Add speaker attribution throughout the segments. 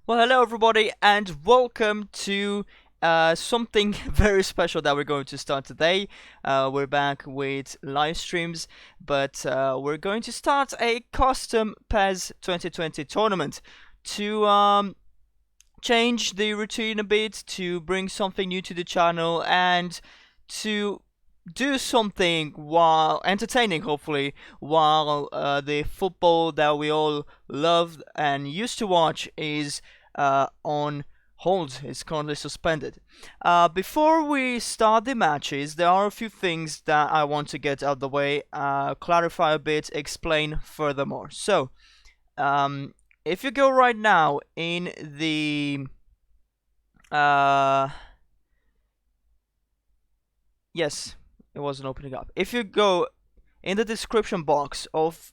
Speaker 1: Well, hello everybody, and welcome to something very special that we're going to start today. We're back with live streams, but we're going to start a custom PES 2020 tournament to change the routine a bit, to bring something new to the channel, and to do something while entertaining, hopefully, while the football that we all love and used to watch is on hold, is currently suspended. Before we start the matches, there are a few things that I want to get out of the way, clarify a bit, explain furthermore. So, if you go right now in the yes, it wasn't opening up. If you go in the description box of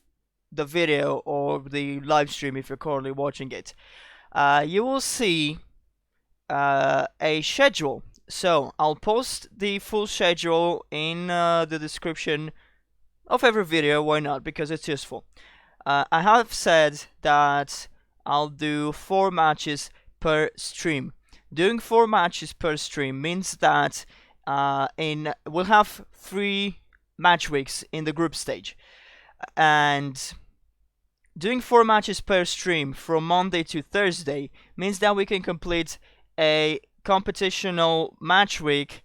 Speaker 1: the video or the live stream, if you're currently watching it, you will see a schedule. So I'll post the full schedule in the description of every video. Why not? Because it's useful. I have said that I'll do 4 matches per stream. Doing 4 matches per stream means that we'll have 3 match weeks in the group stage, and doing 4 matches per stream from Monday to Thursday means that we can complete a competitional match week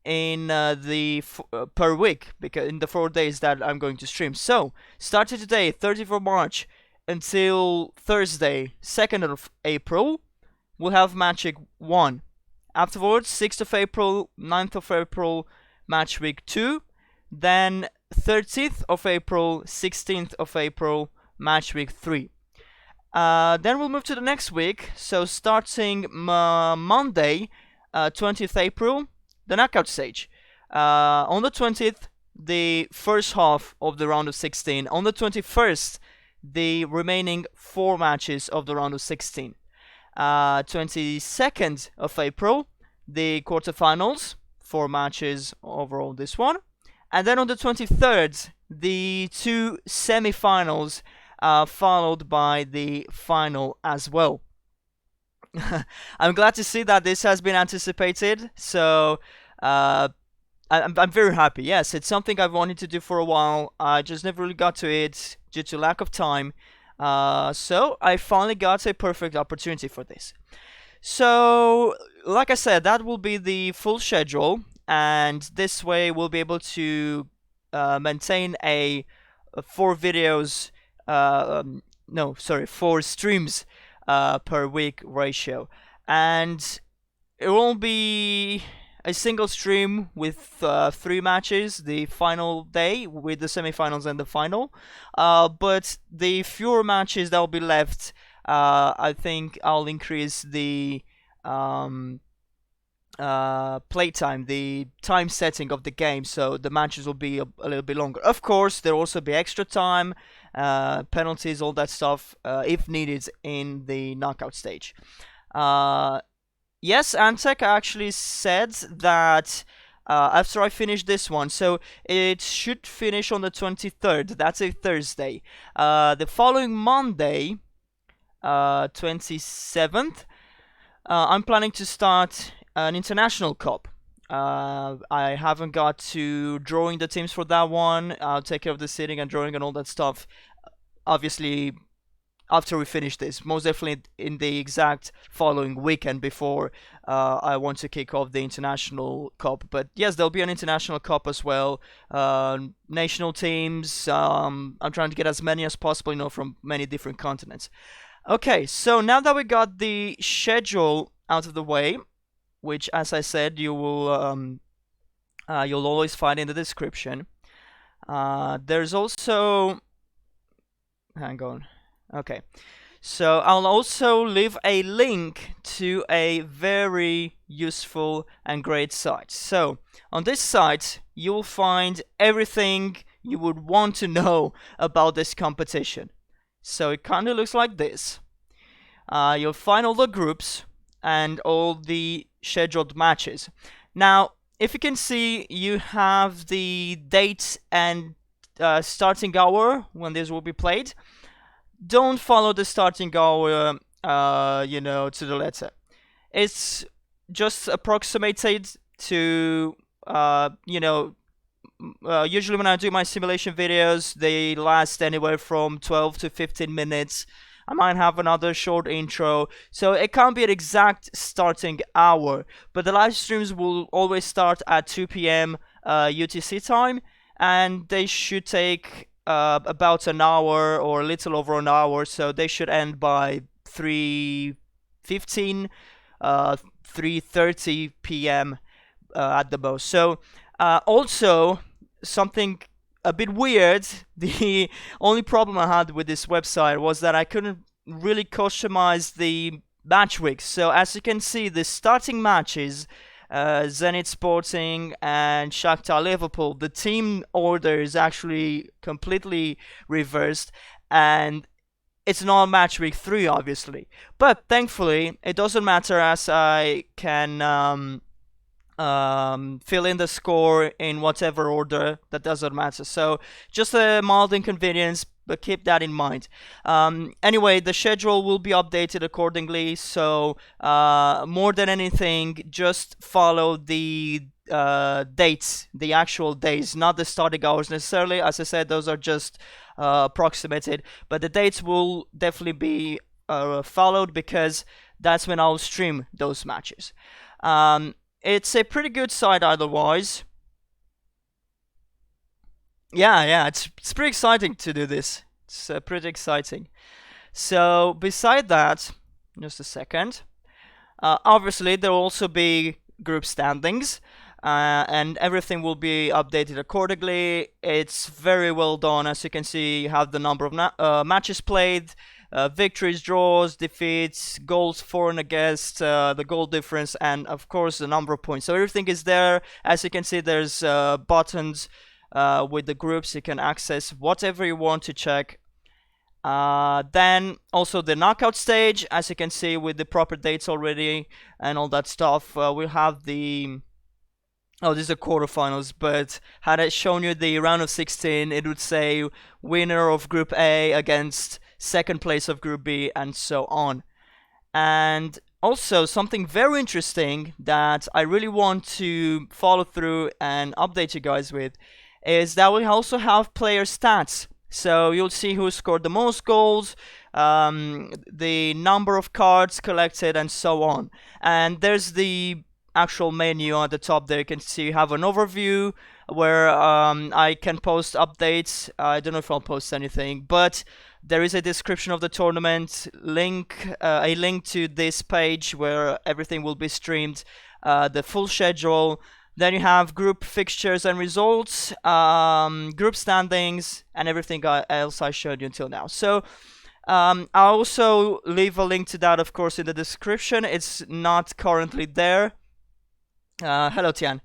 Speaker 1: in per week, because in the 4 days that I'm going to stream. So starting today, 30th of March, until Thursday, 2nd of April, we'll have match week 1. Afterwards, 6th of April, 9th of April, match week 2. Then 30th of April, 16th of April, match week 3. Then we'll move to the next week. So starting Monday, 20th April, the knockout stage. On the 20th, the first half of the round of 16. On the 21st, the remaining 4 matches of the round of 16. 22nd of April, the quarterfinals, 4 matches overall this one. And then on the 23rd, the 2 semi-finals, followed by the final as well. I'm glad to see that this has been anticipated, so I'm very happy. Yes, it's something I've wanted to do for a while. I just never really got to it due to lack of time. So I finally got a perfect opportunity for this. So, like I said, that will be the full schedule, and this way we'll be able to maintain a 4 videos, 4 streams per week ratio, and it won't be a single stream with 3 matches, the final day with the semifinals and the final, but the fewer matches that will be left, I think I'll increase the playtime, the time setting of the game, so the matches will be a little bit longer. Of course, there'll also be extra time, penalties, all that stuff, if needed in the knockout stage. Yes, Antec actually said that after I finish this one, so it should finish on the 23rd, that's a Thursday. The following Monday, 27th, I'm planning to start an international cup. I haven't got to drawing the teams for that one. I'll take care of the seating and drawing and all that stuff, obviously, after we finish this, most definitely in the exact following weekend before I want to kick off the international cup. But yes, there'll be an international cup as well. National teams. I'm trying to get as many as possible, from many different continents. Okay, so now that we got the schedule out of the way, which, as I said, you'll always find in the description. There's also, hang on. Okay, so I'll also leave a link to a very useful and great site. So on this site, you'll find everything you would want to know about this competition. So it kind of looks like this. You'll find all the groups and all the scheduled matches. Now, if you can see, you have the dates and starting hour when this will be played. Don't follow the starting hour to the letter. It's just approximated to, usually when I do my simulation videos, they last anywhere from 12 to 15 minutes. I might have another short intro, so it can't be an exact starting hour, but the live streams will always start at 2 p.m. UTC time, and they should take about an hour or a little over an hour, so they should end by 3:15, 3:30 p.m. At the most. So also something a bit weird, the only problem I had with this website was that I couldn't really customize the match weeks. So as you can see, the starting matches, Zenit Sporting and Shakhtar Liverpool, the team order is actually completely reversed, and it's not match week 3 obviously, but thankfully it doesn't matter, as I can fill in the score in whatever order. That doesn't matter. So just a mild inconvenience, but keep that in mind. Anyway, the schedule will be updated accordingly, so more than anything, just follow the dates, the actual days, not the starting hours necessarily. As I said, those are just approximated, but the dates will definitely be followed, because that's when I'll stream those matches. It's a pretty good site otherwise. Yeah, it's pretty exciting to do this. It's pretty exciting. So beside that, just a second. Obviously, there will also be group standings, and everything will be updated accordingly. It's very well done. As you can see, you have the number of matches played, victories, draws, defeats, goals for and against, the goal difference, and of course the number of points. So everything is there. As you can see, there's buttons with the groups. You can access whatever you want to check. Then also the knockout stage, as you can see, with the proper dates already and all that stuff. We'll have the... Oh, these are quarterfinals, but had I shown you the round of 16, it would say winner of Group A against second place of Group B, and so on. And also something very interesting that I really want to follow through and update you guys with is that we also have player stats. So you'll see who scored the most goals, the number of cards collected, and so on. And there's the actual menu at the top there. You can see you have an overview where I can post updates. I don't know if I'll post anything, but there is a description of the tournament, a link to this page where everything will be streamed, the full schedule. Then you have group fixtures and results, group standings, and everything else I showed you until now. So I'll also leave a link to that, of course, in the description. It's not currently there. Hello, Tian.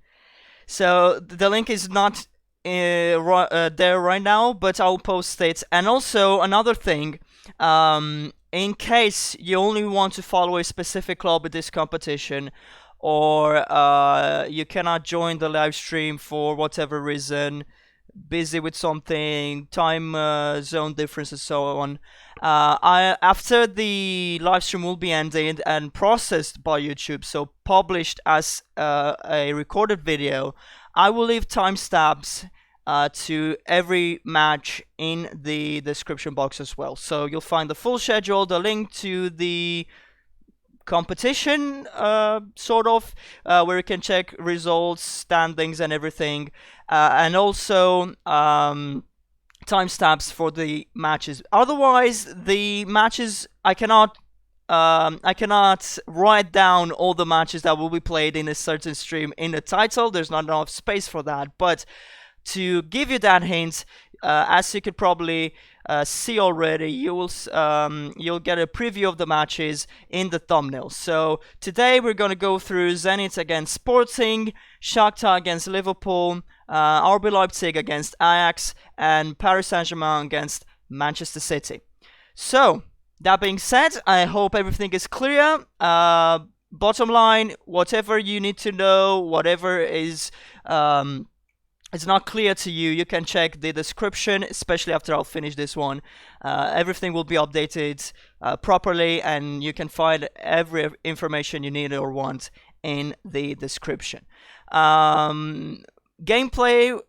Speaker 1: So the link is not there right now, but I'll post it. And also another thing, in case you only want to follow a specific club at this competition, or you cannot join the live stream for whatever reason, busy with something, time zone difference and so on, after the live stream will be ended and processed by YouTube, so published as a recorded video, I will leave timestamps to every match in the description box as well. So you'll find the full schedule, the link to the competition, sort of, where you can check results, standings, and everything, and also timestamps for the matches. Otherwise, the matches, I cannot write down all the matches that will be played in a certain stream in the title. There's not enough space for that. But to give you that hint, as you could probably see already, you'll get a preview of the matches in the thumbnail. So today we're going to go through Zenit against Sporting, Shakhtar against Liverpool, RB Leipzig against Ajax, and Paris Saint-Germain against Manchester City. So that being said, I hope everything is clear. Bottom line, whatever you need to know, whatever is it's not clear to you, you can check the description, especially after I'll finish this one. Everything will be updated properly, and you can find every information you need or want in the description. Gameplay,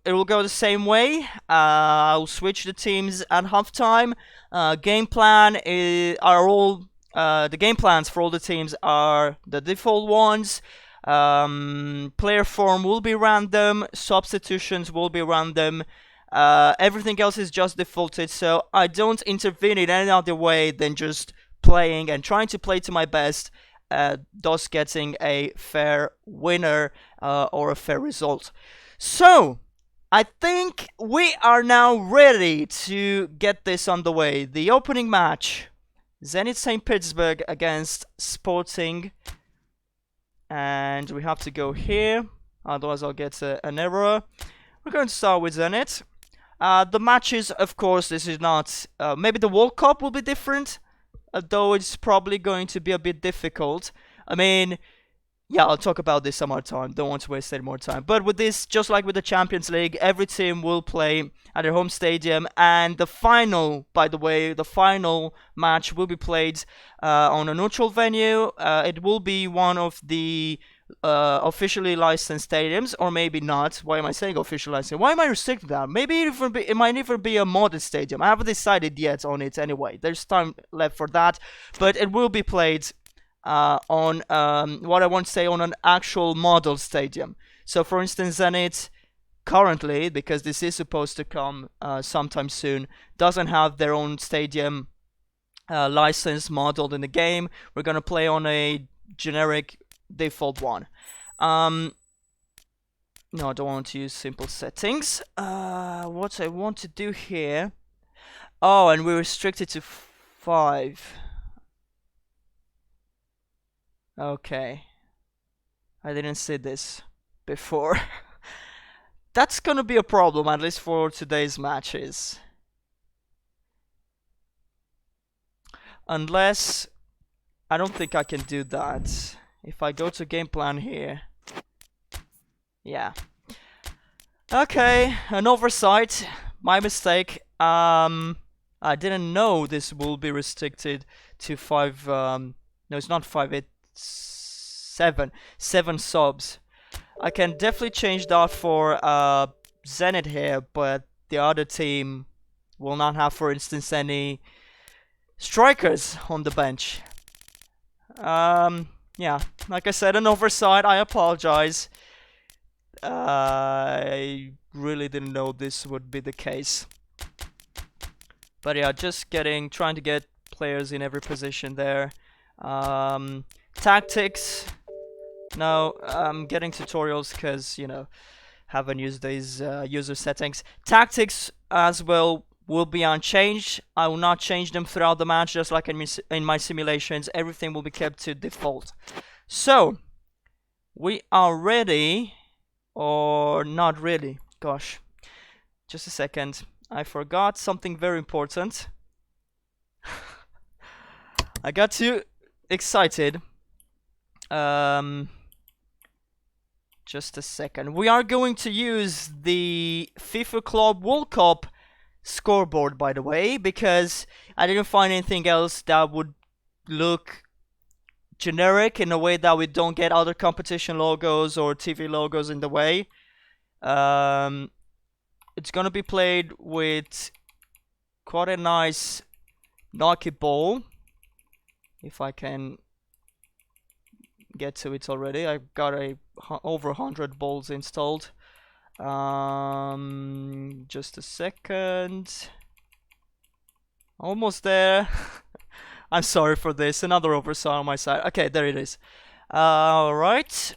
Speaker 1: it will go the same way. I'll switch the teams at halftime. Game plan are all the game plans for all the teams are the default ones. Player form will be random, substitutions will be random, everything else is just defaulted, so I don't intervene in any other way than just playing and trying to play to my best, thus getting a fair winner or a fair result. So, I think we are now ready to get this on the way. The opening match, Zenit St. Petersburg against Sporting. And we have to go here, otherwise I'll get an error. We're going to start with Zenit. The matches, of course, this is not... maybe the World Cup will be different, though it's probably going to be a bit difficult. I mean, yeah, I'll talk about this some more time, don't want to waste any more time. But with this, just like with the Champions League, every team will play at their home stadium, and the final, by the way, the final match will be played on a neutral venue. It will be one of the officially licensed stadiums, or maybe not. Why am I saying officially licensed? Why am I restricting that? Maybe it might even be a modded stadium. I haven't decided yet on it anyway. There's time left for that, but it will be played on what I want to say, on an actual model stadium. So for instance, Zenit currently, because this is supposed to come sometime soon, doesn't have their own stadium license modeled in the game. We're gonna play on a generic default one. No, I don't want to use simple settings. What I want to do here... Oh, and we're restricted to 5. Okay. I didn't see this before. That's gonna be a problem, at least for today's matches. Unless... I don't think I can do that. If I go to game plan here... Yeah. Okay, an oversight. My mistake. I didn't know this will be restricted to 5... no, it's not 5, it's 7. 7 subs. I can definitely change that for Zenit here, but the other team will not have, for instance, any strikers on the bench. Yeah, like I said, an oversight. I apologize. I really didn't know this would be the case. But yeah, just trying to get players in every position there. Tactics. No, I'm getting tutorials because, you know, haven't used these user settings. Tactics as well will be unchanged. I will not change them throughout the match, just like in my simulations. Everything will be kept to default. So, we are ready, or not really. Gosh, just a second. I forgot something very important. I got too excited. Just a second. We are going to use the FIFA Club World Cup scoreboard, by the way, because I didn't find anything else that would look generic in a way that we don't get other competition logos or TV logos in the way. It's gonna be played with quite a nice Nike ball. If I can get to it already. I've got over 100 balls installed. Just a second. Almost there. I'm sorry for this. Another oversight on my side. Okay, there it is. Alright.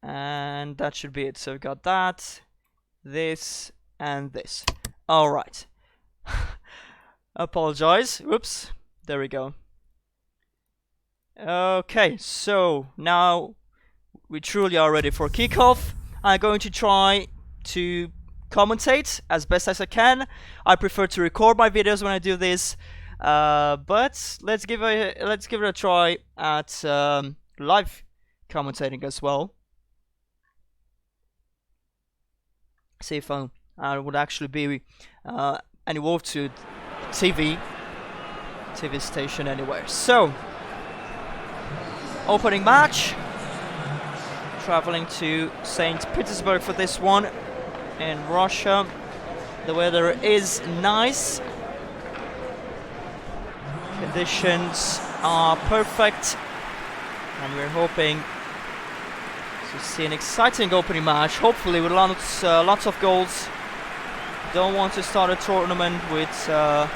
Speaker 1: And that should be it. So we got that, this, and this. Alright. Apologize. Whoops. There we go. Okay, so now we truly are ready for kickoff. I'm going to try to commentate as best as I can. I prefer to record my videos when I do this, but let's give it a try at live commentating as well. See if I would actually be involved to TV station anywhere. So, opening match. Traveling to St. Petersburg for this one in Russia. The weather is nice. Conditions are perfect. And we're hoping to see an exciting opening match, hopefully with lots of goals. Don't want to start a tournament with a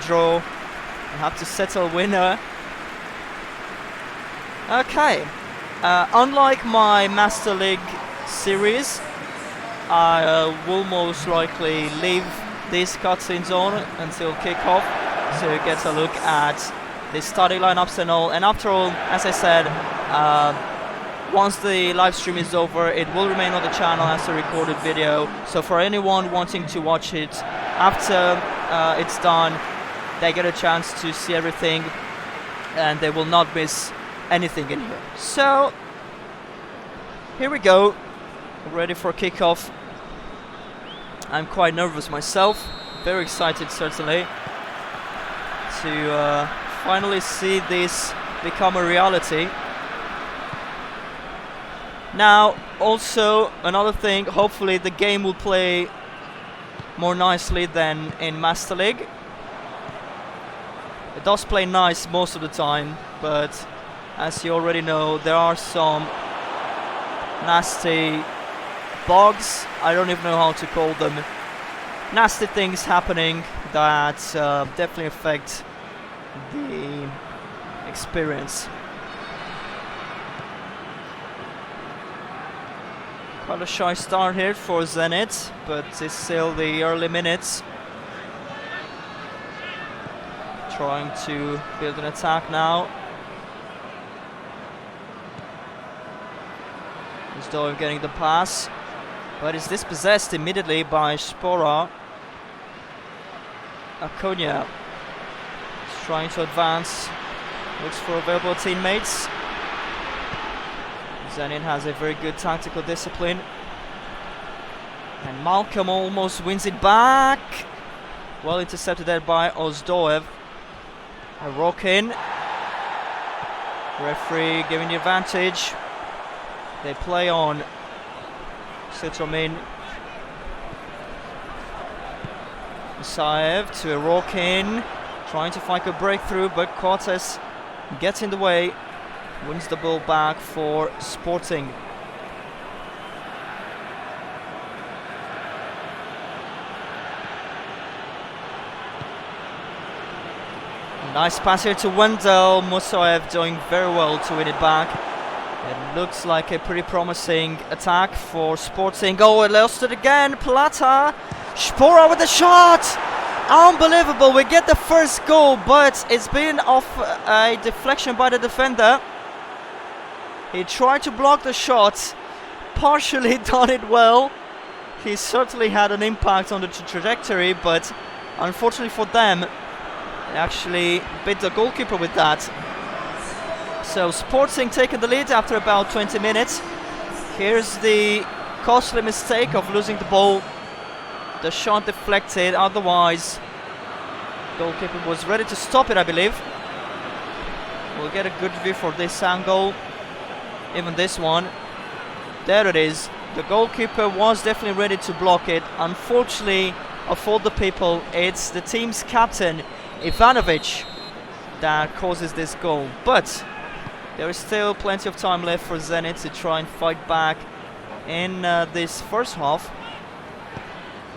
Speaker 1: draw. We have to settle winner. Okay. Unlike my Master League series, I will most likely leave this cutscenes on until kickoff to get a look at the starting lineups and all. And after all, as I said, once the live stream is over, it will remain on the channel as a recorded video. So for anyone wanting to watch it after it's done, they get a chance to see everything and they will not miss anything in here. So here we go, ready for kickoff. I'm quite nervous myself, very excited certainly to finally see this become a reality. Now also another thing, hopefully the game will play more nicely than in Master League. It does play nice most of the time, but as you already know, there are some nasty bugs, I don't even know how to call them, nasty things happening that definitely affect the experience. Quite a shy start here for Zenit, but it's still the early minutes. Trying to build an attack now. Zdoev getting the pass, but is dispossessed immediately by Spora. Akonia is trying to advance, looks for available teammates. Zenit has a very good tactical discipline. And Malcolm almost wins it back. Well intercepted there by Ozdoev. A rock in. Referee giving the advantage. They play on. Sitromin. Isaev to a rock in. Trying to find a breakthrough, but Cortes gets in the way. Wins the ball back for Sporting. Nice pass here to Wendell. Musaev doing very well to win it back. It looks like a pretty promising attack for Sporting. Oh, it lost it again. Plata. Spora with the shot. Unbelievable. We get the first goal, but it's been off a deflection by the defender. He tried to block the shot. Partially done it well. He certainly had an impact on the trajectory, but unfortunately for them, they actually beat the goalkeeper with that. So Sporting taking the lead after about 20 minutes. Here's the costly mistake of losing the ball. The shot deflected, otherwise goalkeeper was ready to stop it, I believe. We'll get a good view for this angle. Even this one. There it is. The goalkeeper was definitely ready to block it. Unfortunately, of all the people, it's the team's captain Ivanovic that causes this goal. But there is still plenty of time left for Zenit to try and fight back in this first half.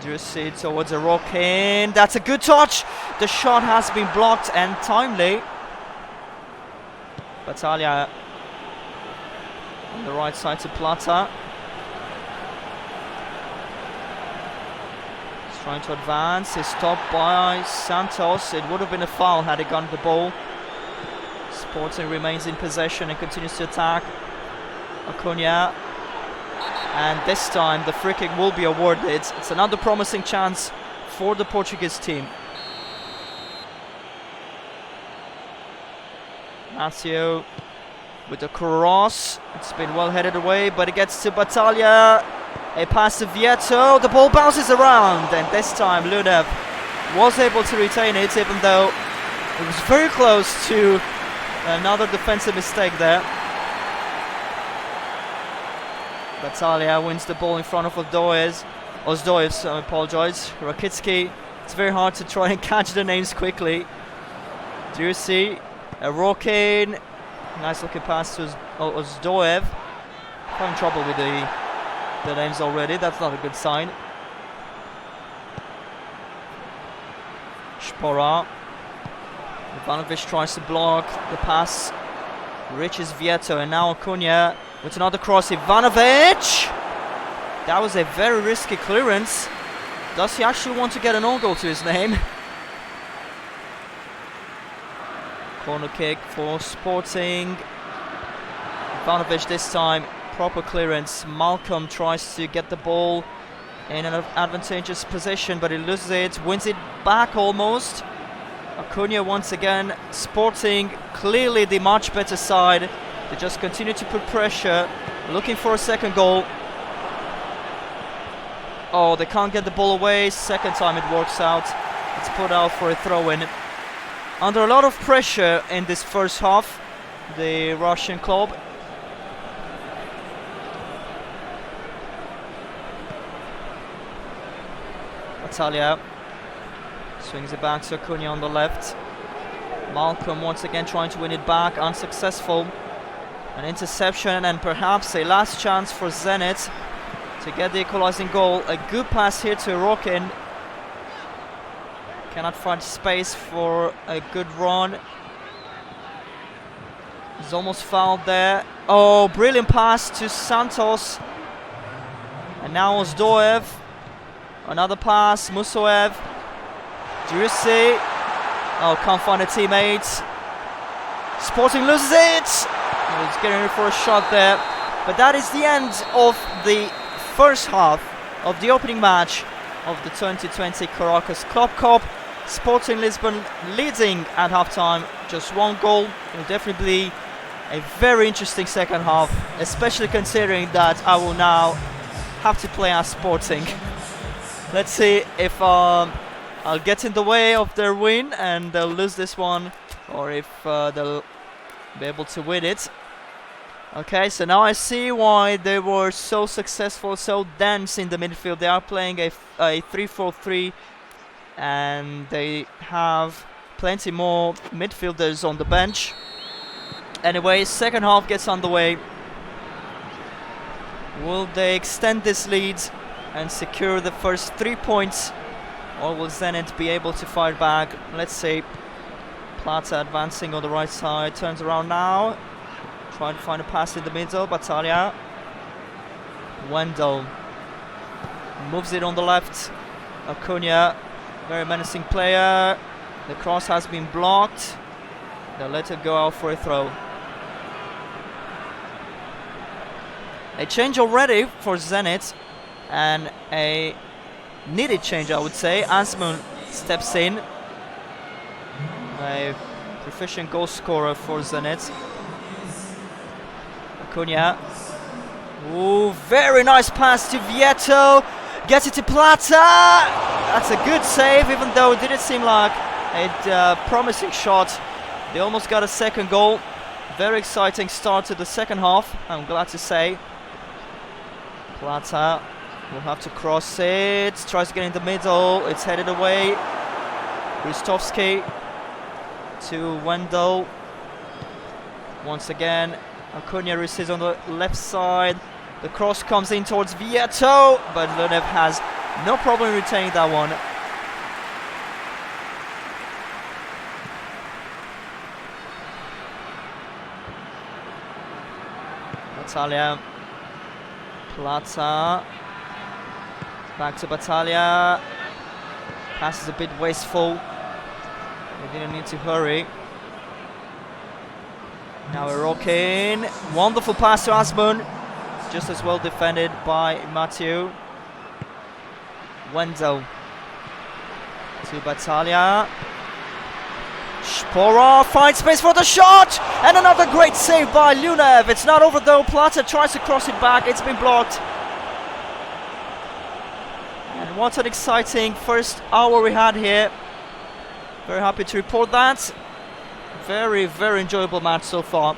Speaker 1: Drusi towards a rock in. That's a good touch. The shot has been blocked and timely. Battaglia on the right side to Plata. He's trying to advance. He's stopped by Santos. It would have been a foul had he gotten the ball. Sporting remains in possession and continues to attack. Acuña. And this time the free kick will be awarded. It's another promising chance for the Portuguese team. Matthew with the cross. It's been well headed away, but it gets to Battaglia. A pass to Vieto, the ball bounces around, and this time Lunev was able to retain it, even though it was very close to another defensive mistake there. Battaglia wins the ball in front of Ozdoev, I apologize. Rakitsky, it's very hard to try and catch the names quickly. Drusi, Rokin, nice looking pass to Ozdoev. Having trouble with the names already, that's not a good sign. Spora. Ivanovic tries to block the pass, reaches Vieto, and now Acuna with another cross. Ivanovic! That was a very risky clearance. Does he actually want to get an own goal to his name? Corner kick for Sporting. Ivanovic this time, proper clearance. Malcolm tries to get the ball in an advantageous position, but he loses it, wins it back almost. Acuna once again. Sporting clearly the much better side. They just continue to put pressure, looking for a second goal. Oh, they can't get the ball away. Second time it works out. It's put out for a throw-in. Under a lot of pressure in this first half, the Russian club. Battaglia swings it back to Acuna on the left. Malcolm once again trying to win it back, unsuccessful. An interception and perhaps a last chance for Zenit to get the equalizing goal. A good pass here to Rokin. Cannot find space for a good run. He's almost fouled there. Oh, brilliant pass to Santos. And now Ozdoev. Another pass, Musoev. Drusi. Oh, can't find a teammate. Sporting loses it. He's getting ready for a shot there. But that is the end of the first half of the opening match of the 2020 Corocus Club Cup. Sporting Lisbon leading at halftime, just one goal. It will definitely be a very interesting second half, especially considering that I will now have to play as Sporting. Let's see if I'll get in the way of their win and they'll lose this one, or if they'll be able to win it. Okay, so now I see why they were so successful, so dense in the midfield. They are playing a 3-4-3, and they have plenty more midfielders on the bench. Anyway, second half gets underway. Will they extend this lead and secure the first 3 points, or will Zenit be able to fight back? Let's see. Plata advancing on the right side, turns around now, trying to find a pass in the middle. Battaglia. Wendell moves it on the left. Acuna, very menacing player. The cross has been blocked. They'll let it go out for a throw. A change already for Zenit, and a needed change, I would say. Asmun steps in, a proficient goal scorer for Zenit. Acuna. Ooh, very nice pass to Vieto. Gets it to Plata. That's a good save, even though it didn't seem like a promising shot. They almost got a second goal. Very exciting start to the second half, I'm glad to say. Plata will have to cross it. Tries to get in the middle. It's headed away. Ristovski to Wendell. Once again, Acuna receives on the left side. The cross comes in towards Vieto, but Lunev has no problem retaining that one. Battaglia. Plata. Back to Battaglia. Pass is a bit wasteful. They didn't need to hurry. Now we're rocking. Wonderful pass to Asmun. Just as well defended by Matthew. Wendell to Battaglia. Spora finds space for the shot, and another great save by Lunev. It's not over though. Plata tries to cross it back. It's been blocked. And what an exciting first hour we had here. Very happy to report that. Very, very enjoyable match so far.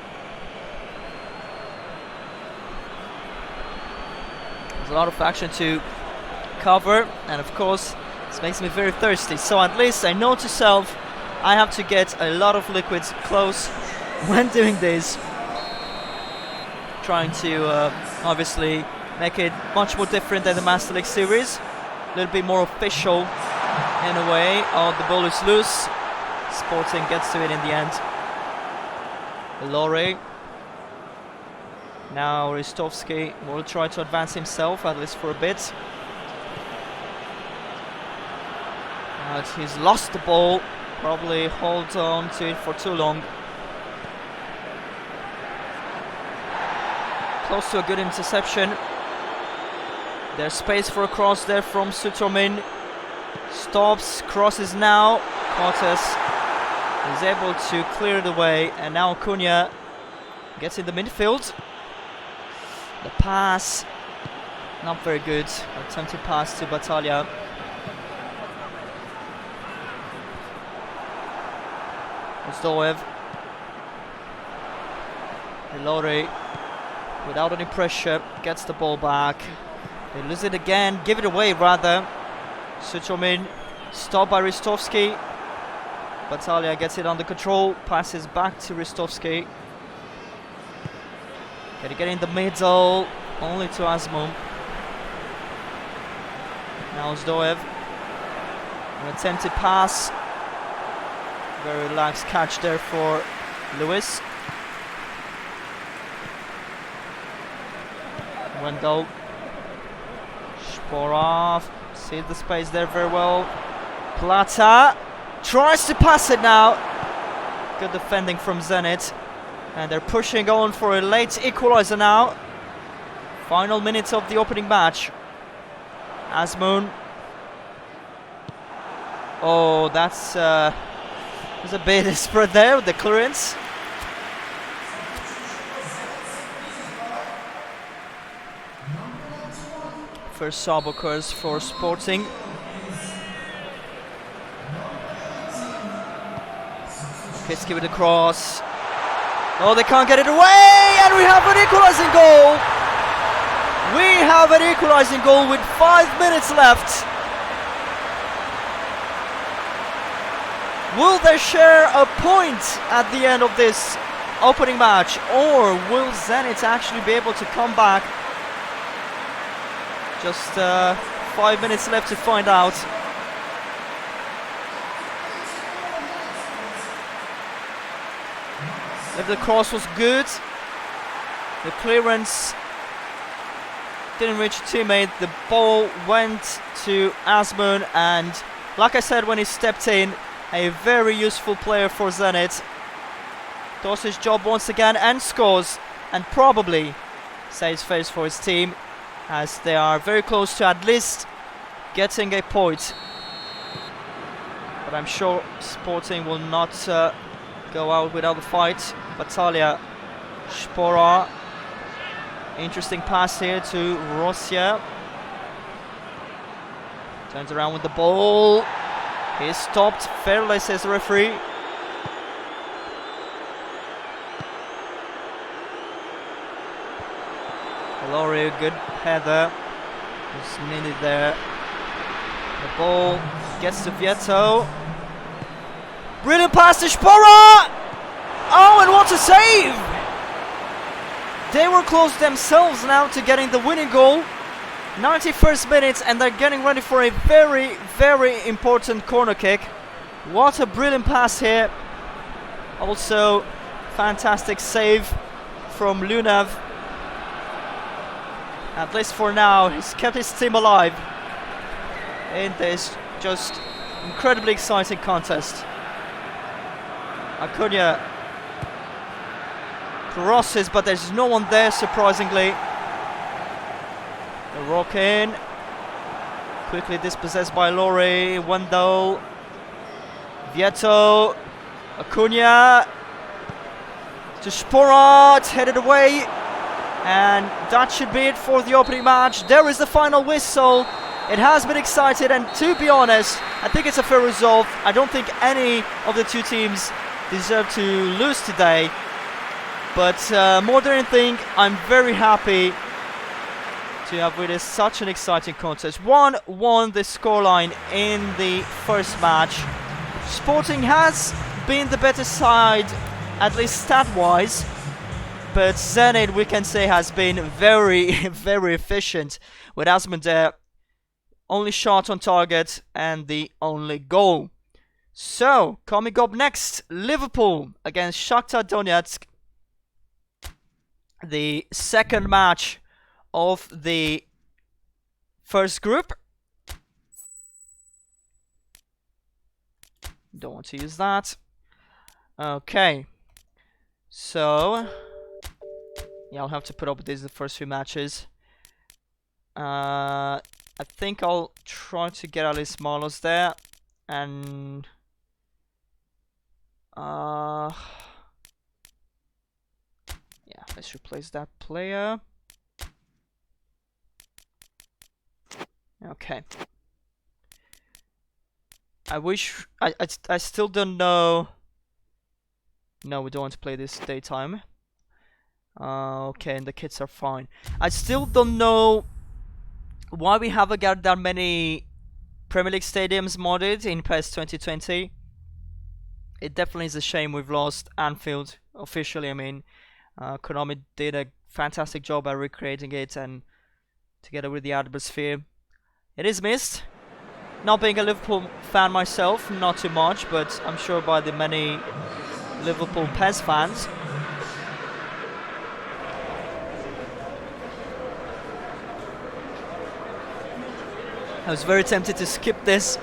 Speaker 1: There's a lot of action to cover, and of course this makes me very thirsty, so at least I know to self I have to get a lot of liquids close when doing this, trying to obviously make it much more different than the Master League series, a little bit more official in a way. Oh, the ball is loose. Sporting gets to it in the end. Lore. Now Ristovski will try to advance himself, at least for a bit. But he's lost the ball. Probably hold on to it for too long. Close to a good interception. There's space for a cross there from Sutromin. Stops, crosses now. Corocus is able to clear it away, and now Cunha gets in the midfield. The pass, not very good. Attempted pass to Battaglia. Ozdoev. Hilori, without any pressure, gets the ball back. They lose it again, give it away rather. Sutromin, stopped by Ristovski. Battaglia gets it under control, passes back to Ristovski. Can he get in the middle? Only to Azmoun. Now Ozdoev. An attempted pass. Very relaxed catch there for Lewis. Wendell. Sporov. See the space there very well. Plata tries to pass it now. Good defending from Zenit. And they're pushing on for a late equalizer now. Final minutes of the opening match. Azmoun. Oh, there's a bit of spread there with the clearance. First sub occurs for Sporting. Kiski with the cross. Oh, they can't get it away, and we have an equalizing goal. We have an equalizing goal with 5 minutes left. Will they share a point at the end of this opening match, or will Zenit actually be able to come back? Just 5 minutes left to find out. If the cross was good, the clearance didn't reach a teammate, the ball went to Azmoun, and like I said when he stepped in, a very useful player for Zenit. Does his job once again and scores, and probably saves face for his team, as they are very close to at least getting a point. But I'm sure Sporting will not go out without a fight. Battaglia, Spora. Interesting pass here to Rossia. Turns around with the ball. He's stopped fairly, says the referee. Laurie, good header. Just needed there. The ball gets to Vieto. Brilliant pass to Spora! Oh, and what a save! They were close themselves now to getting the winning goal. 91st minute, and they're getting ready for a very, very important corner kick. What a brilliant pass here. Also, fantastic save from Lunev. At least for now, he's kept his team alive in this just incredibly exciting contest. Acuna crosses, but there's no one there, surprisingly. The rock in. Quickly dispossessed by Laurie. Wendell. Vieto. Acuna. To Spora. Headed away. And that should be it for the opening match. There is the final whistle. It has been exciting, and to be honest, I think it's a fair result. I don't think any of the two teams deserve to lose today. But more than anything, I'm very happy to have witnessed such an exciting contest. 1-1 the scoreline in the first match. Sporting has been the better side, at least stat-wise, but Zenit, we can say, has been very, very efficient with Asmund there. Only shot on target and the only goal. So, coming up next, Liverpool against Shakhtar Donetsk. The second match of the first group. Don't want to use that. Okay. So, yeah, I'll have to put up with these the first few matches. I think I'll try to get Alice Marlos there. And yeah, let's replace that player. Okay. I wish I still don't know. No, we don't want to play this daytime. Okay, and the kits are fine. I still don't know why we haven't got that many Premier League stadiums modded in PES 2020. It definitely is a shame we've lost Anfield officially. I mean, Konami did a fantastic job at recreating it, and together with the atmosphere, it is missed. Not being a Liverpool fan myself, not too much, but I'm sure by the many Liverpool PES fans. I was very tempted to skip this,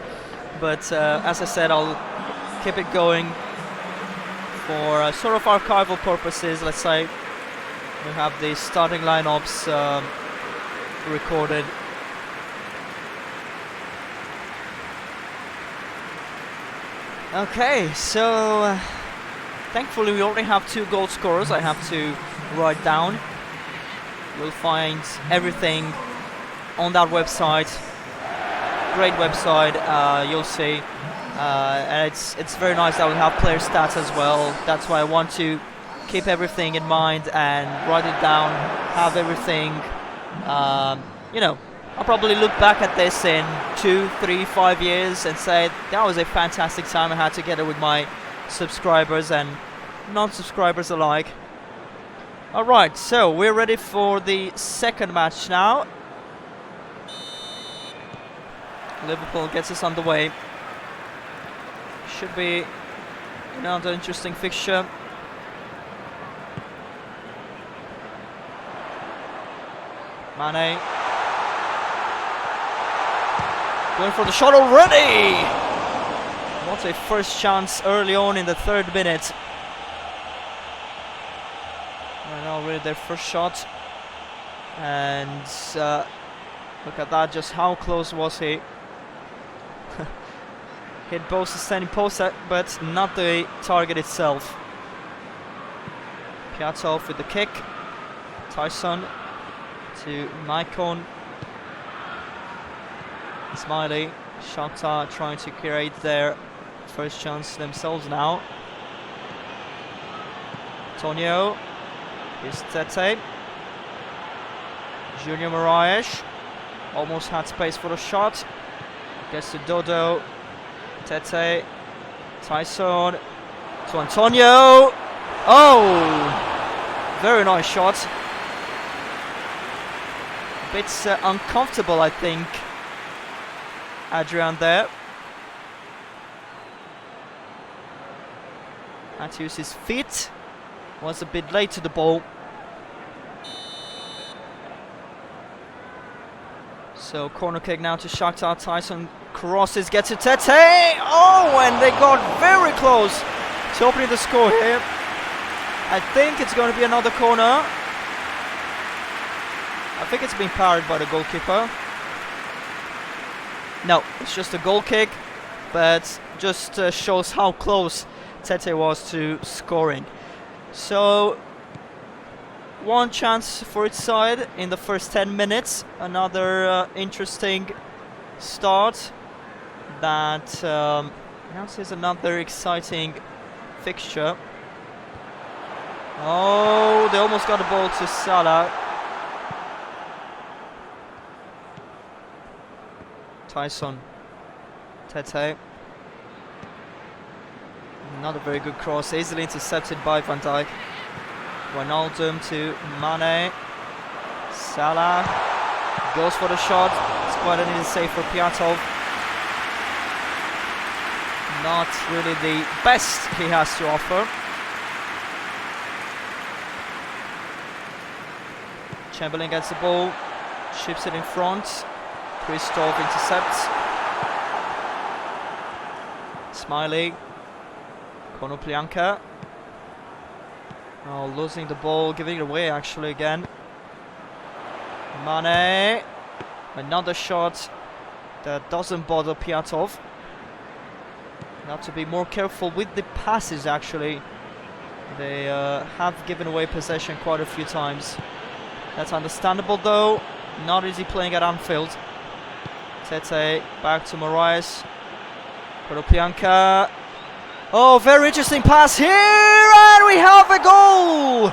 Speaker 1: but as I said, I'll keep it going for sort of archival purposes. Let's say we have the starting lineups recorded. Okay, so thankfully we already have 2 goal scorers I have to write down. You'll find everything on that website. Great website, you'll see. And it's very nice that we have player stats as well. That's why I want to keep everything in mind and write it down, have everything. You know, I'll probably look back at this in 2, 3, 5 years and say that was a fantastic time I had together with my subscribers and non-subscribers alike. Alright, so we're ready for the second match now. Liverpool gets us underway. Should be another interesting fixture. Mane. Going for the shot already! What a first chance early on in the 3rd minute. And already their first shot. And look at that, just how close was he? Hit both the standing post, but not the target itself. Piatov with the kick. Tyson to Maicon. Smiley. Shakhtar trying to create their first chance themselves now. Antonio. Here's Tete. Junior Moraes. Almost had space for the shot. Gets to Dodo. Tete. Tyson. To Antonio. Oh! Very nice shot. A bit uncomfortable, I think. Adrian there. Had to use his feet. Was a bit late to the ball. So corner kick now to Shakhtar. Tyson crosses, gets to Tete. Oh, and they got very close to opening the score here. I think it's going to be another corner. I think it's been parried by the goalkeeper. No, it's just a goal kick, but just shows how close Tete was to scoring. So, one chance for each side in the first 10 minutes. Another interesting start that announces another exciting fixture. Oh, they almost got the ball to Salah. Tyson. Tete. Another very good cross, easily intercepted by Van Dijk. Wijnaldum to Mane. Salah goes for the shot. It's quite an easy save for Piatov. Not really the best he has to offer. Chamberlain gets the ball, chips it in front. Christoph intercepts. Smiley. Konoplyanka. Oh, losing the ball, giving it away actually again. Mane. Another shot that doesn't bother Piatov. Have to be more careful with the passes actually. They have given away possession quite a few times. That's understandable though. Not easy playing at Anfield. Tete back to Moraes. Konoplyanka. Oh, very interesting pass here, and we have a goal!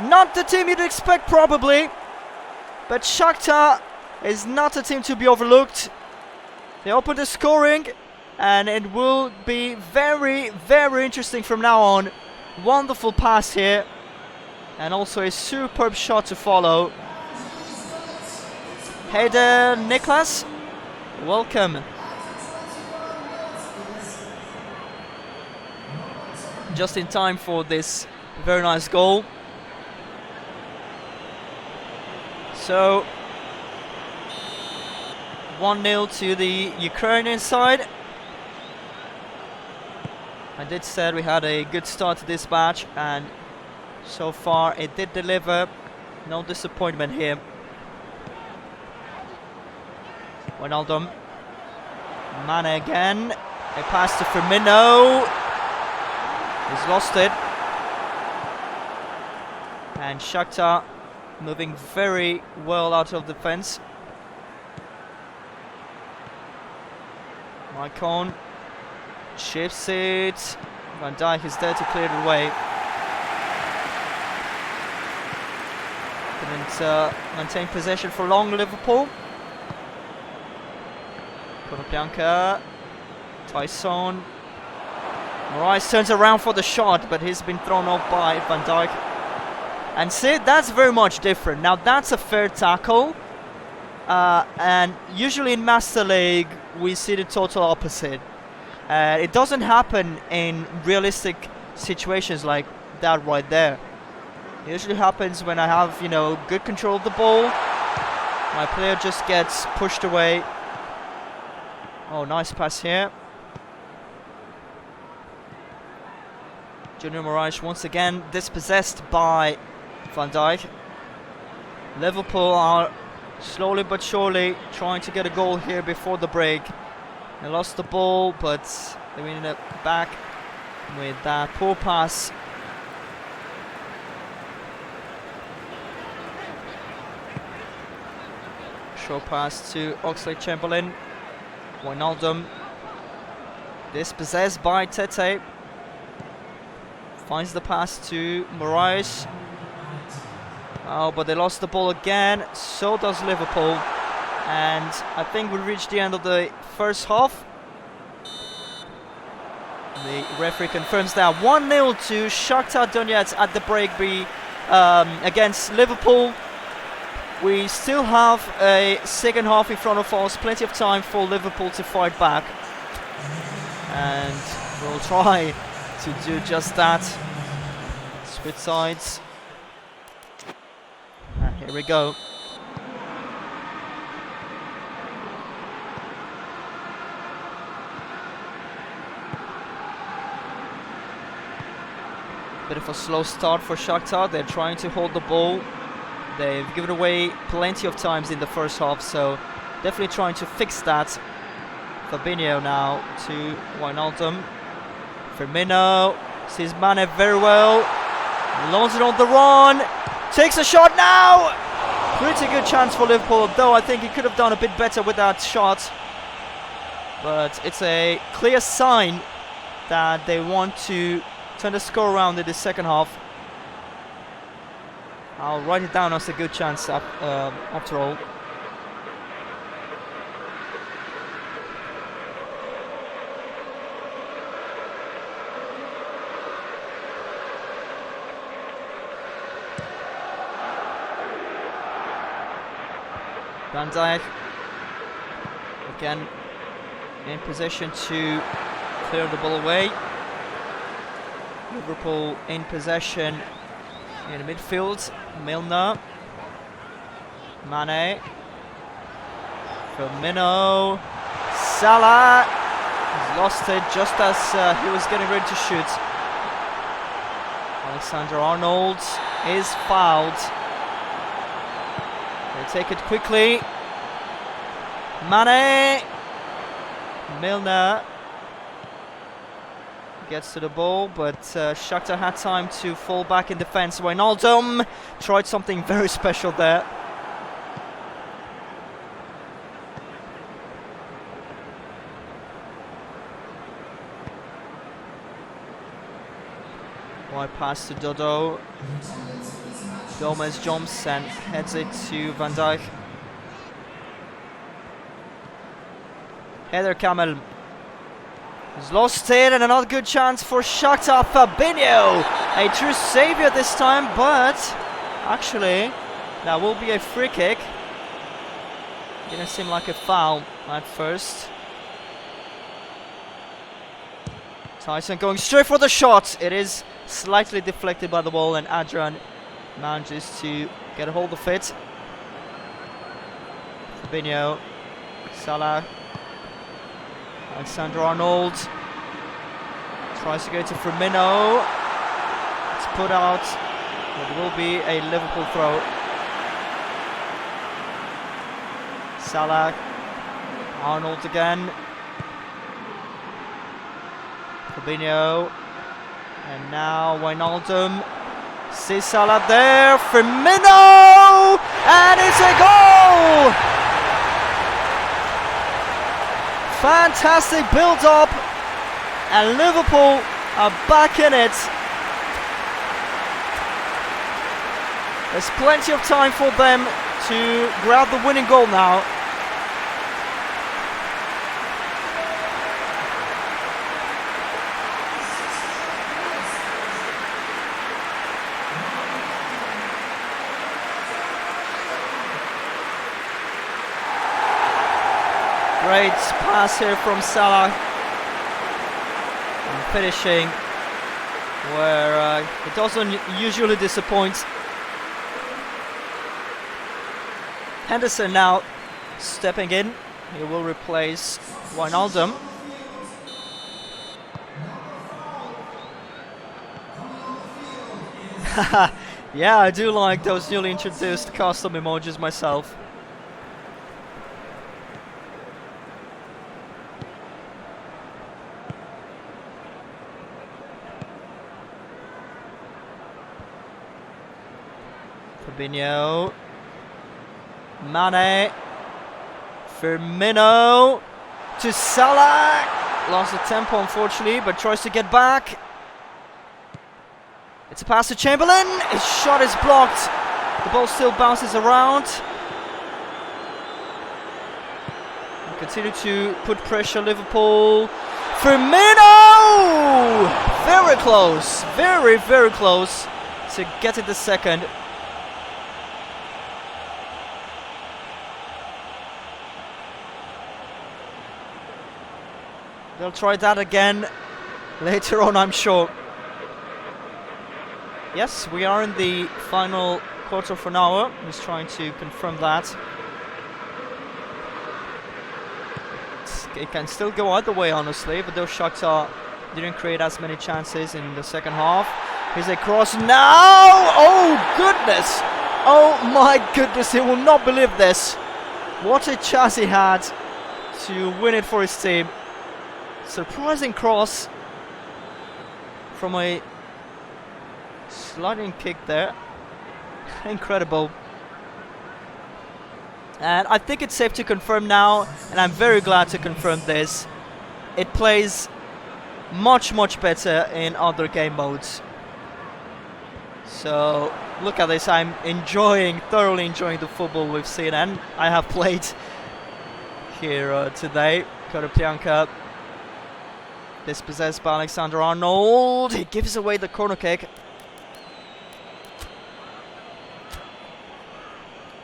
Speaker 1: Not the team you'd expect probably, but Shakhtar is not a team to be overlooked. They opened the scoring, and it will be very, very interesting from now on. Wonderful pass here, and also a superb shot to follow. Hey there, Niklas. Welcome. Just in time for this very nice goal. So 1-0 to the Ukrainian side. I did say we had a good start to this match, and so far it did deliver. No disappointment here. Wijnaldum. Mane again. A pass to Firmino. He's lost it. And Shakhtar moving very well out of defense. Maicon chips it. Van Dijk is there to clear it away. Couldn't maintain possession for long, Liverpool. Konoplyanka. Tyson. Moraes turns around for the shot, but he's been thrown off by Van Dijk. And see, that's very much different. Now that's a fair tackle. And usually in Master League, we see the total opposite. It doesn't happen in realistic situations like that right there. It usually happens when I have, you know, good control of the ball. My player just gets pushed away. Oh, nice pass here. Junior Moraes once again dispossessed by Van Dijk. Liverpool are slowly but surely trying to get a goal here before the break. They lost the ball, but they win it back with that poor pass. Short pass to Oxlade-Chamberlain. Wijnaldum dispossessed by Tete. Finds the pass to Moraes. Oh, but they lost the ball again. So does Liverpool. And I think we reached the end of the first half. The referee confirms that 1-0 to Shakhtar Donetsk at the break against Liverpool. We still have a second half in front of us. Plenty of time for Liverpool to fight back. And we'll try to do just that. Split sides. And here we go. Bit of a slow start for Shakhtar. They're trying to hold the ball. They've given away plenty of times in the first half, so definitely trying to fix that. Fabinho now to Wijnaldum. Firmino sees Mane very well. Loans it on the run. Takes a shot now. Pretty good chance for Liverpool, though I think he could have done a bit better with that shot. But it's a clear sign that they want to turn the score around in the second half. I'll write it down as a good chance after all. Van Dijk again in position to clear the ball away. Liverpool in possession in the midfield. Milner, Mane, Firmino, Salah. He's lost it just as he was getting ready to shoot. Alexander-Arnold is fouled. They take it quickly. Mane, Milner gets to the ball, but Shakhtar had time to fall back in defense. Wijnaldum tried something very special there. Wide pass to Dodo. Gomez jumps and heads it to Van Dijk. Header Kamel. He's lost it, and another good chance for Shakhtar. Fabinho, a true saviour this time, but actually that will be a free kick. Didn't seem like a foul at first. Tyson going straight for the shot. It is slightly deflected by the ball, and Adrian manages to get a hold of it. Fabinho, Salah, Alexander-Arnold tries to go to Firmino. It's put out, but it will be a Liverpool throw. Salah, Arnold again. Fabinho, and now Wijnaldum. See Salah there, Firmino, and it's a goal! Fantastic build-up, and Liverpool are back in it. There's plenty of time for them to grab the winning goal now. Great pass here from Salah, and finishing where it doesn't usually disappoint. Henderson now stepping in. He will replace Wijnaldum. Yeah, I do like those newly introduced custom emojis myself. Fabinho, Mane, Firmino to Salah. Lost the tempo unfortunately, but tries to get back. It's a pass to Chamberlain. His shot is blocked. The ball still bounces around. And continue to put pressure, Liverpool. Firmino! Very close, very, very close to getting the second. They'll try that again later on, I'm sure. Yes, we are in the final quarter of an hour. He's trying to confirm that. It can still go either way, honestly, but though Shakhtar didn't create as many chances in the second half. Here's a cross now! Oh, goodness! Oh, my goodness, he will not believe this. What a chance he had to win it for his team. Surprising cross from a sliding kick there. Incredible. And I think it's safe to confirm now, and I'm very glad to confirm this. It plays much better in other game modes. So look at this, I'm thoroughly enjoying the football we've seen and I have played here today. Koropyanka, dispossessed by Alexander Arnold. He gives away the corner kick.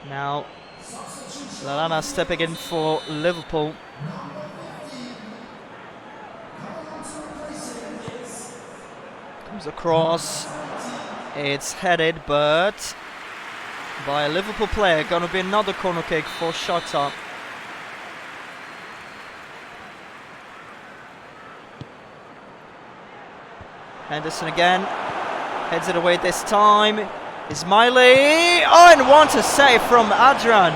Speaker 1: Now Lallana stepping in for Liverpool. Comes across. It's headed, but by a Liverpool player. Gonna be another corner kick for Shakhtar. Henderson again. Heads it away this time. Ismaili. Oh, and what a save from Adrian.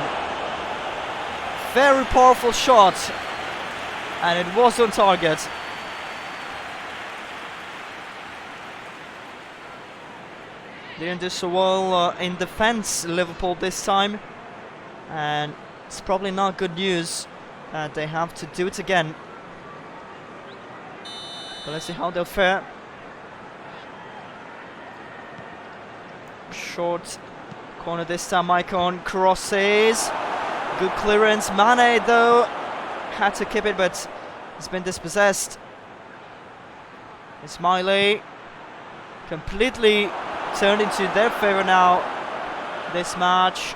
Speaker 1: Very powerful shot. And it was on target. Didn't do so well in defense, Liverpool, this time. And it's probably not good news that they have to do it again. But let's see how they'll fare. Short corner this time, Icon crosses. Good clearance. Mane, though, had to keep it, but he's been dispossessed. Ismaili completely turned into their favour now. This match,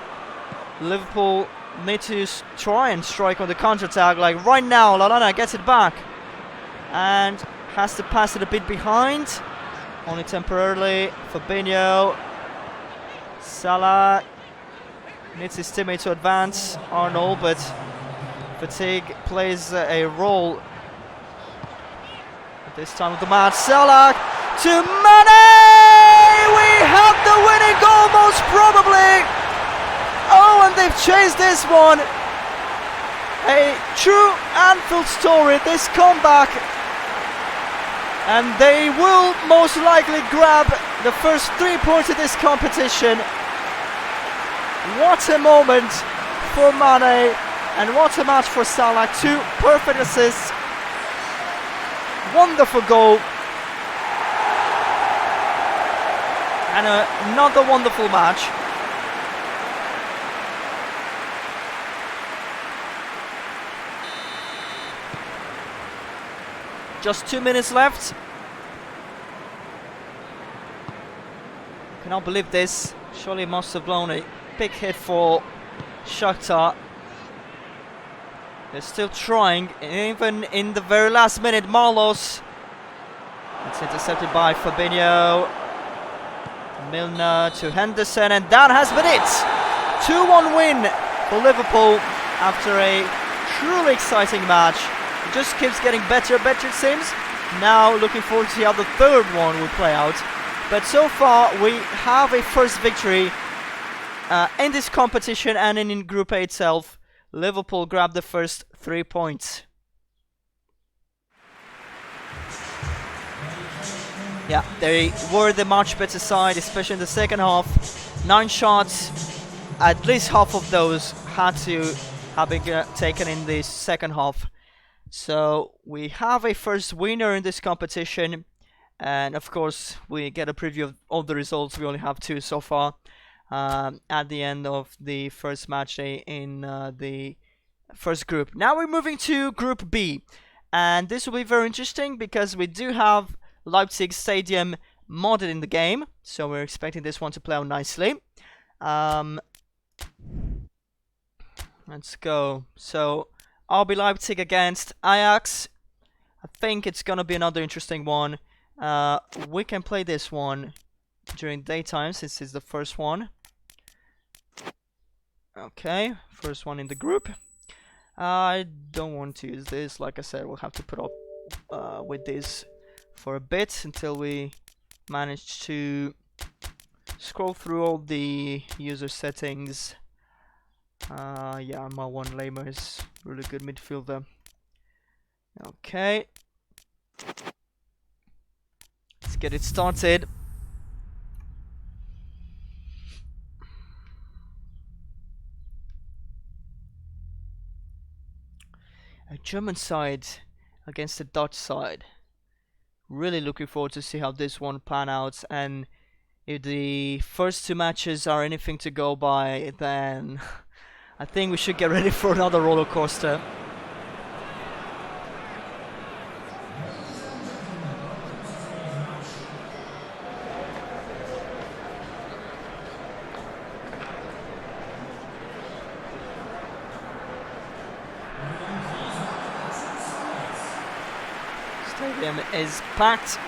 Speaker 1: Liverpool need to try and strike on the counter-attack. Like right now, Lallana gets it back and has to pass it a bit behind, only temporarily. Fabinho, Salah needs his teammate to advance. Arnold, but fatigue plays a role at this time of the match. Salah to Mane. We have the winning goal, most probably. Oh, and they've chased this one. A true Anfield story, this comeback. And they will most likely grab the first 3 points of this competition. What a moment for Mane, and what a match for Salah. 2 perfect assists. Wonderful goal. And another wonderful match. Just 2 minutes left. Cannot believe this. Surely must have blown a big hit for Shakhtar. They're still trying, even in the very last minute. Marlos. It's intercepted by Fabinho. Milner to Henderson, and that has been it. 2-1 win for Liverpool after a truly exciting match. It just keeps getting better and better, it seems. Now looking forward to see how the third one will play out. But so far we have a first victory in this competition and in Group A itself. Liverpool grabbed the first 3 points. Yeah, they were the much better side, especially in the second half. 9 shots, at least half of those had to have been taken in the second half. So we have a first winner in this competition, and of course we get a preview of all the results. We only have 2 so far at the end of the first match day in the first group. Now we're moving to Group B, and this will be very interesting because we do have Leipzig Stadium modded in the game, so we're expecting this one to play out nicely. Let's go. So RB Leipzig against Ajax. I think it's gonna be another interesting one. We can play this one during daytime since it's the first one. Okay, first one in the group. I don't want to use this. Like I said, we'll have to put up with this for a bit until we manage to scroll through all the user settings. Yeah, Marwan Lamer is really good midfielder. Okay, let's get it started. German side against the Dutch side. Really looking forward to see how this one pan out, and if the first two matches are anything to go by, then I think we should get ready for another roller coaster. Stadium is packed.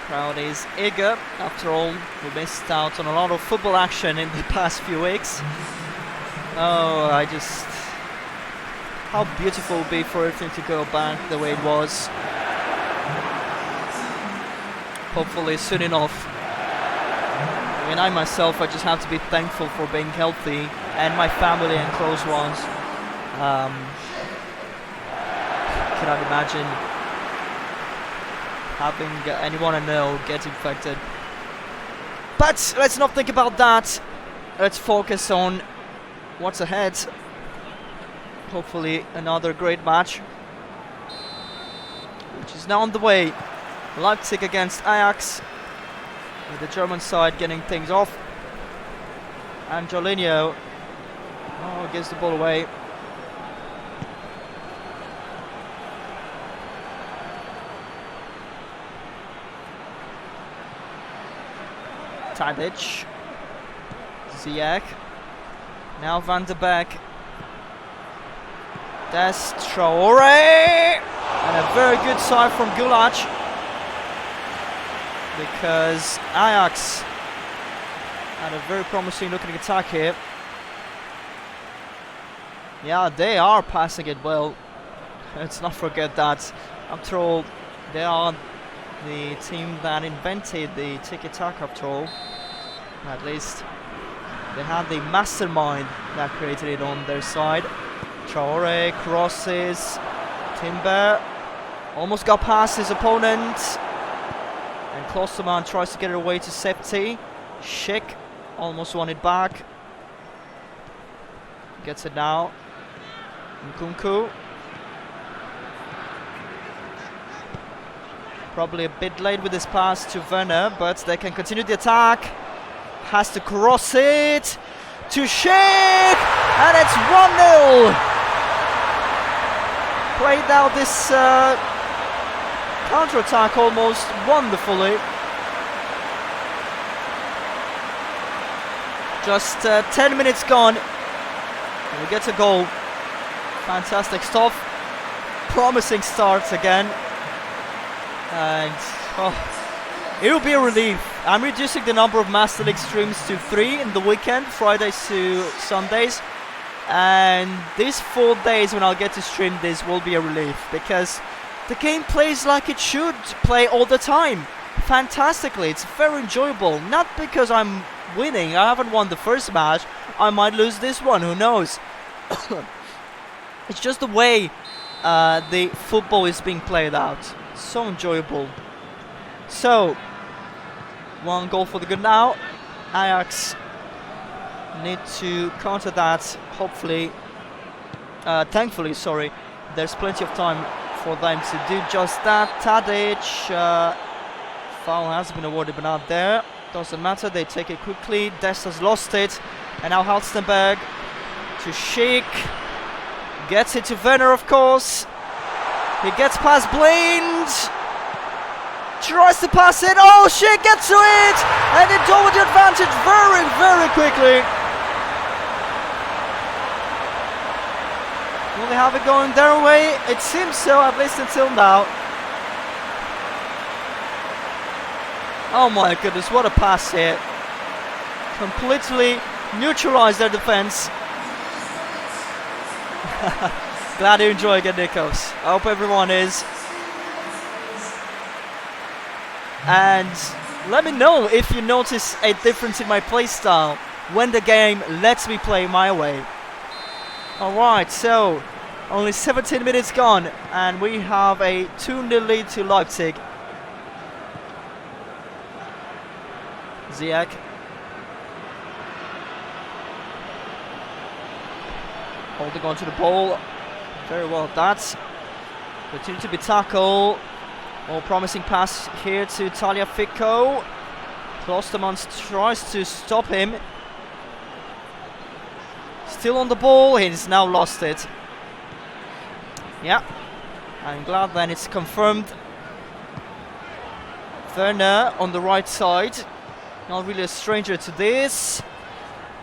Speaker 1: Crowd is eager. After all, we missed out on a lot of football action in the past few weeks. Oh, how beautiful it would be for everything to go back the way it was. Hopefully soon enough. I mean, I myself, I just have to be thankful for being healthy, and my family and close ones. Cannot imagine having anyone I know get infected. But let's not think about that. Let's focus on what's ahead. Hopefully another great match, which is now on the way. Leipzig against Ajax, with the German side getting things off. And Jolinho gives the ball away. Tadic, Ziyech, now Van de Beek, Des Traore, and a very good side from Gulach, because Ajax had a very promising looking attack here. Yeah, they are passing it well. Let's not forget that. After all, they are the team that invented the tiki-taka, after all. At least they had the mastermind that created it on their side. Traore crosses, Timber almost got past his opponent, and Klosterman tries to get it away to safety. Schick almost won it back, gets it now. Nkunku probably a bit late with his pass to Werner, but they can continue the attack. Has to cross it to Schick, and it's 1-0. Played out this counter-attack almost wonderfully. Just 10 minutes gone, and we get a goal. Fantastic stuff. Promising start again. And it will be a relief. I'm reducing the number of Master League streams to 3 in the weekend, Fridays to Sundays. And these 4 days when I'll get to stream this will be a relief, because the game plays like it should play all the time. Fantastically, it's very enjoyable. Not because I'm winning, I haven't won the first match, I might lose this one, who knows. It's just the way the football is being played out. So enjoyable. So, 1 goal for the good now. Ajax need to counter that, hopefully. Thankfully, sorry. There's plenty of time for them to do just that. Tadic, foul has been awarded but not there. Doesn't matter, they take it quickly. Dest has lost it. And now Halstenberg to Schick. Gets it to Werner, of course. He gets past Blind. Tries to pass it. Oh, Schick gets to it! And it over the advantage very, very quickly. Will they have it going their way? It seems so, at least until now. Oh my goodness, what a pass here. Completely neutralized their defense. Glad you're enjoying it, Nikos. I hope everyone is. And let me know if you notice a difference in my playstyle when the game lets me play my way. Alright, so only 17 minutes gone, and we have a 2-0 lead to Leipzig. Ziyech. Holding on to the ball. Very well, that's Continue to be tackled. More promising pass here to Tagliafico. Klostermans tries to stop him. Still on the ball, he's now lost it. Yeah, I'm glad then it's confirmed. Werner on the right side. Not really a stranger to this.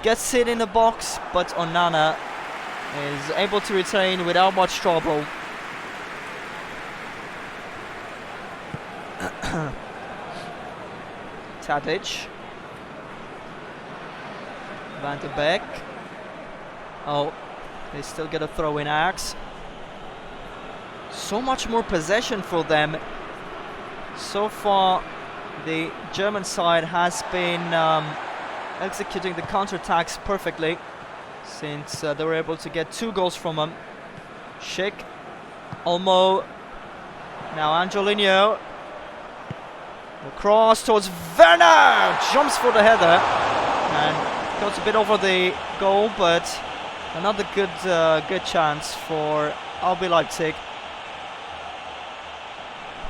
Speaker 1: Gets it in the box, but Onana is able to retain without much trouble. Tadic. Van de Beek. Oh, they still get a throw in, Ajax. So much more possession for them. So far, the German side has been executing the counterattacks perfectly since they were able to get 2 goals from them. Schick, Olmo, now Angelino. The cross towards Werner, jumps for the header and goes a bit over the goal, but another good chance for RB Leipzig.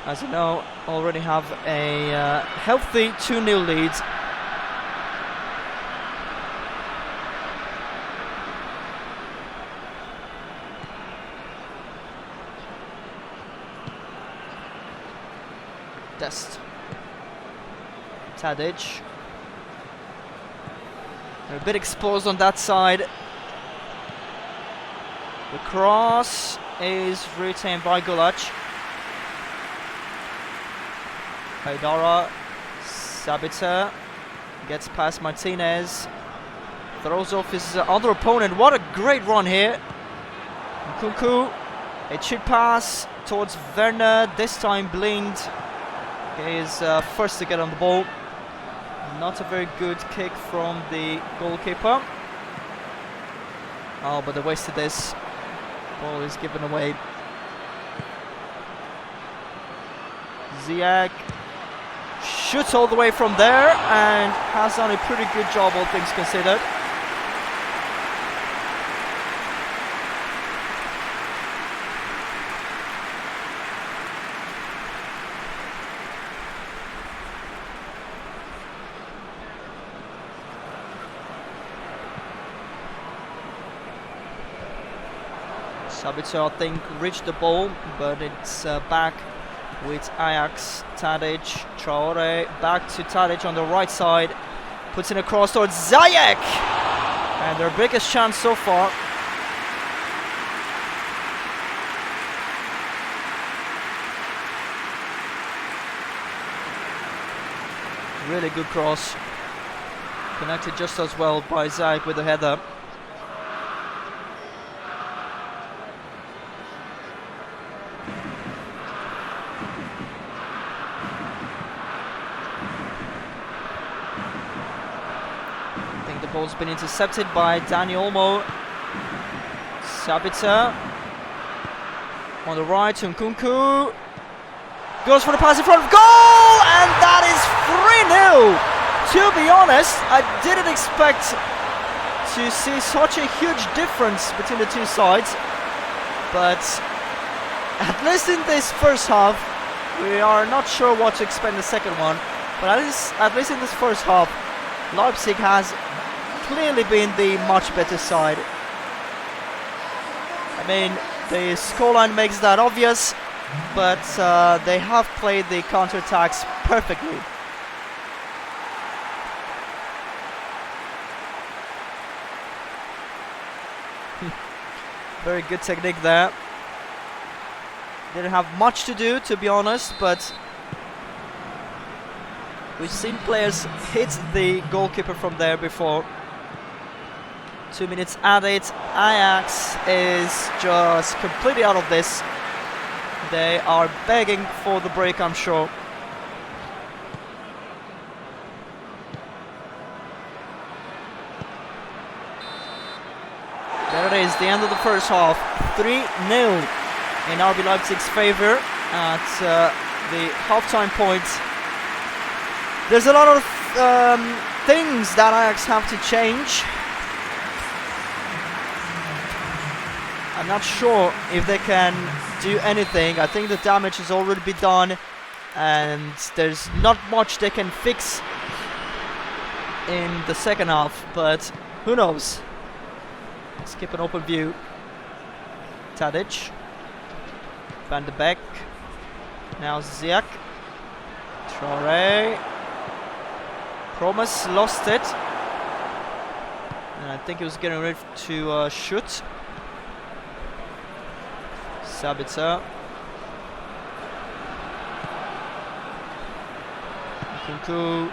Speaker 1: As you know, already have a healthy 2-0 lead. Dest. Tadic. They're a bit exposed on that side. The cross is retained by Gulac. Haidara, Sabitzer gets past Martinez, throws off his other opponent. What a great run here. Nkunku, a chip pass towards Werner, this time Blind is first to get on the ball. Not a very good kick from the goalkeeper. Oh, but they wasted this. Ball is given away. Ziyech shoots all the way from there and has done a pretty good job, all things considered. Sabitzer, I think, reached the ball, but it's back with Ajax. Tadic, Traore, back to Tadic on the right side, puts in a cross towards Ziyech, and their biggest chance so far. Really good cross, connected just as well by Ziyech with the header. Ball's been intercepted by Dani Olmo. Sabitzer on the right to Nkunku. Goes for the pass in front of goal, and that is 3-0. To be honest, I didn't expect to see such a huge difference between the two sides, but at least in this first half, we are not sure what to expect in the second one. But at least in this first half, Leipzig has clearly been the much better side. I mean, the scoreline makes that obvious, but they have played the counterattacks perfectly. Very good technique there. Didn't have much to do, to be honest, but we've seen players hit the goalkeeper from there before. 2 minutes added. Ajax is just completely out of this. They are begging for the break, I'm sure. There it is, the end of the first half. 3-0 in RB Leipzig's favour at the half-time point. There's a lot of things that Ajax have to change. I'm not sure if they can do anything. I think the damage has already been done, and there's not much they can fix in the second half, but who knows. Let's keep an open view. Tadic, Van de Beek, now Ziyech, Traoré, Promise lost it, and I think he was getting ready to shoot. Sabitzer, Nkunku,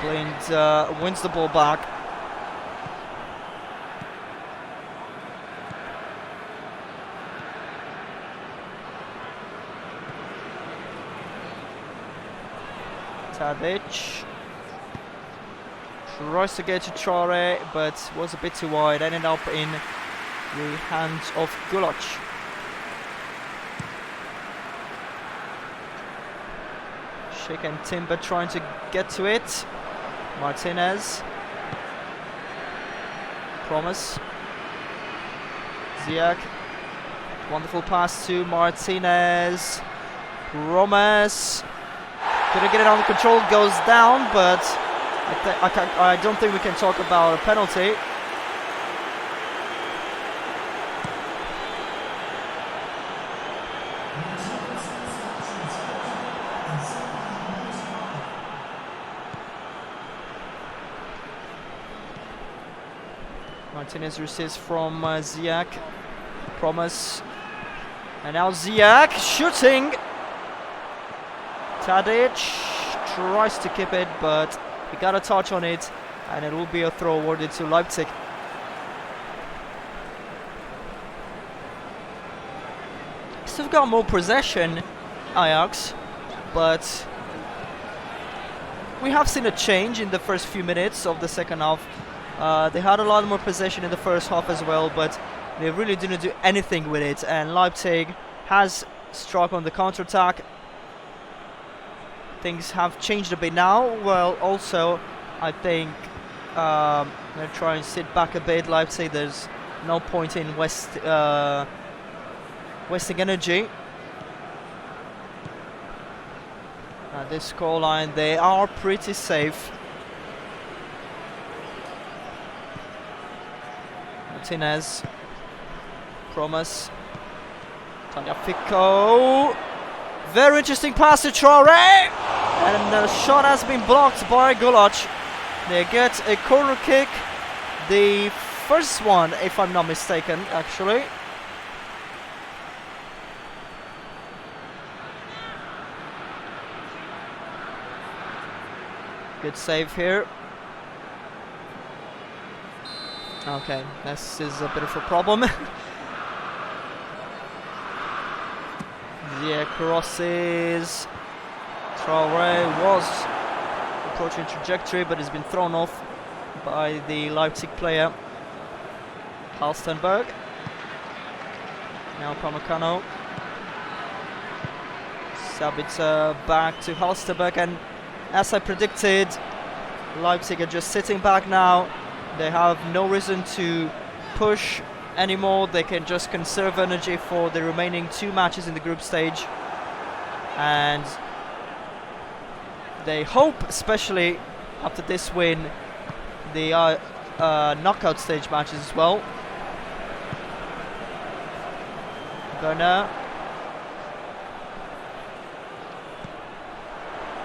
Speaker 1: Blind wins the ball back. Tadic tries to get to Traoré, but was a bit too wide. Ended up in the hands of Gulach. Schick and Timber trying to get to it. Martinez. Promise. Ziyech. Wonderful pass to Martinez. Promise. Couldn't get it under control, goes down, but I don't think we can talk about a penalty. Martinez receives from Ziyech. Promise. And now Ziyech shooting. Tadic tries to keep it, but he got a touch on it, and it will be a throw awarded to Leipzig. Still got more possession, Ajax, but we have seen a change in the first few minutes of the second half. They had a lot more possession in the first half as well, but they really didn't do anything with it, and Leipzig has struck on the counter-attack. Things have changed a bit now. Well, also, I think they're trying to sit back a bit. Leipzig, there's no point in wasting energy. At this scoreline, they are pretty safe. Martinez, Promise, Tagliafico. Very interesting pass to Traoré, and the shot has been blocked by Gulach. They get a corner kick, the first one, if I'm not mistaken, actually. Good save here. Okay, this is a bit of a problem. Yeah, crosses. Traoré was approaching trajectory, but has been thrown off by the Leipzig player. Halstenberg. Now Pamecano. Sabitzer back to Halstenberg, and as I predicted, Leipzig are just sitting back now. They have no reason to push anymore. They can just conserve energy for the remaining 2 matches in the group stage, and they hope, especially after this win, the knockout stage matches as well. Werner.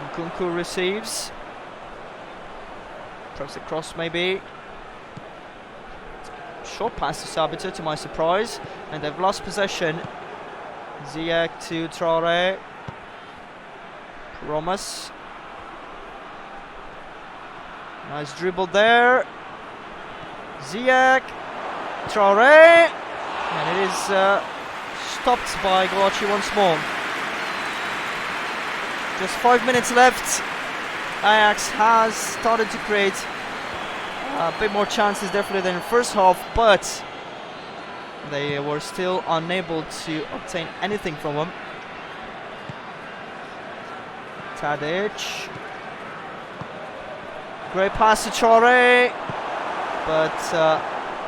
Speaker 1: Nkunku receives. Throws the cross maybe. Short pass to Sabitzer, to my surprise, and they've lost possession. Ziyech to Traoré. Promise. Nice dribble there. Ziyech. Traoré. And it is stopped by Gulach once more. Just 5 minutes left. Ajax has started to create a bit more chances definitely than in the first half, but they were still unable to obtain anything from them. Tadic. Great pass to Traoré, but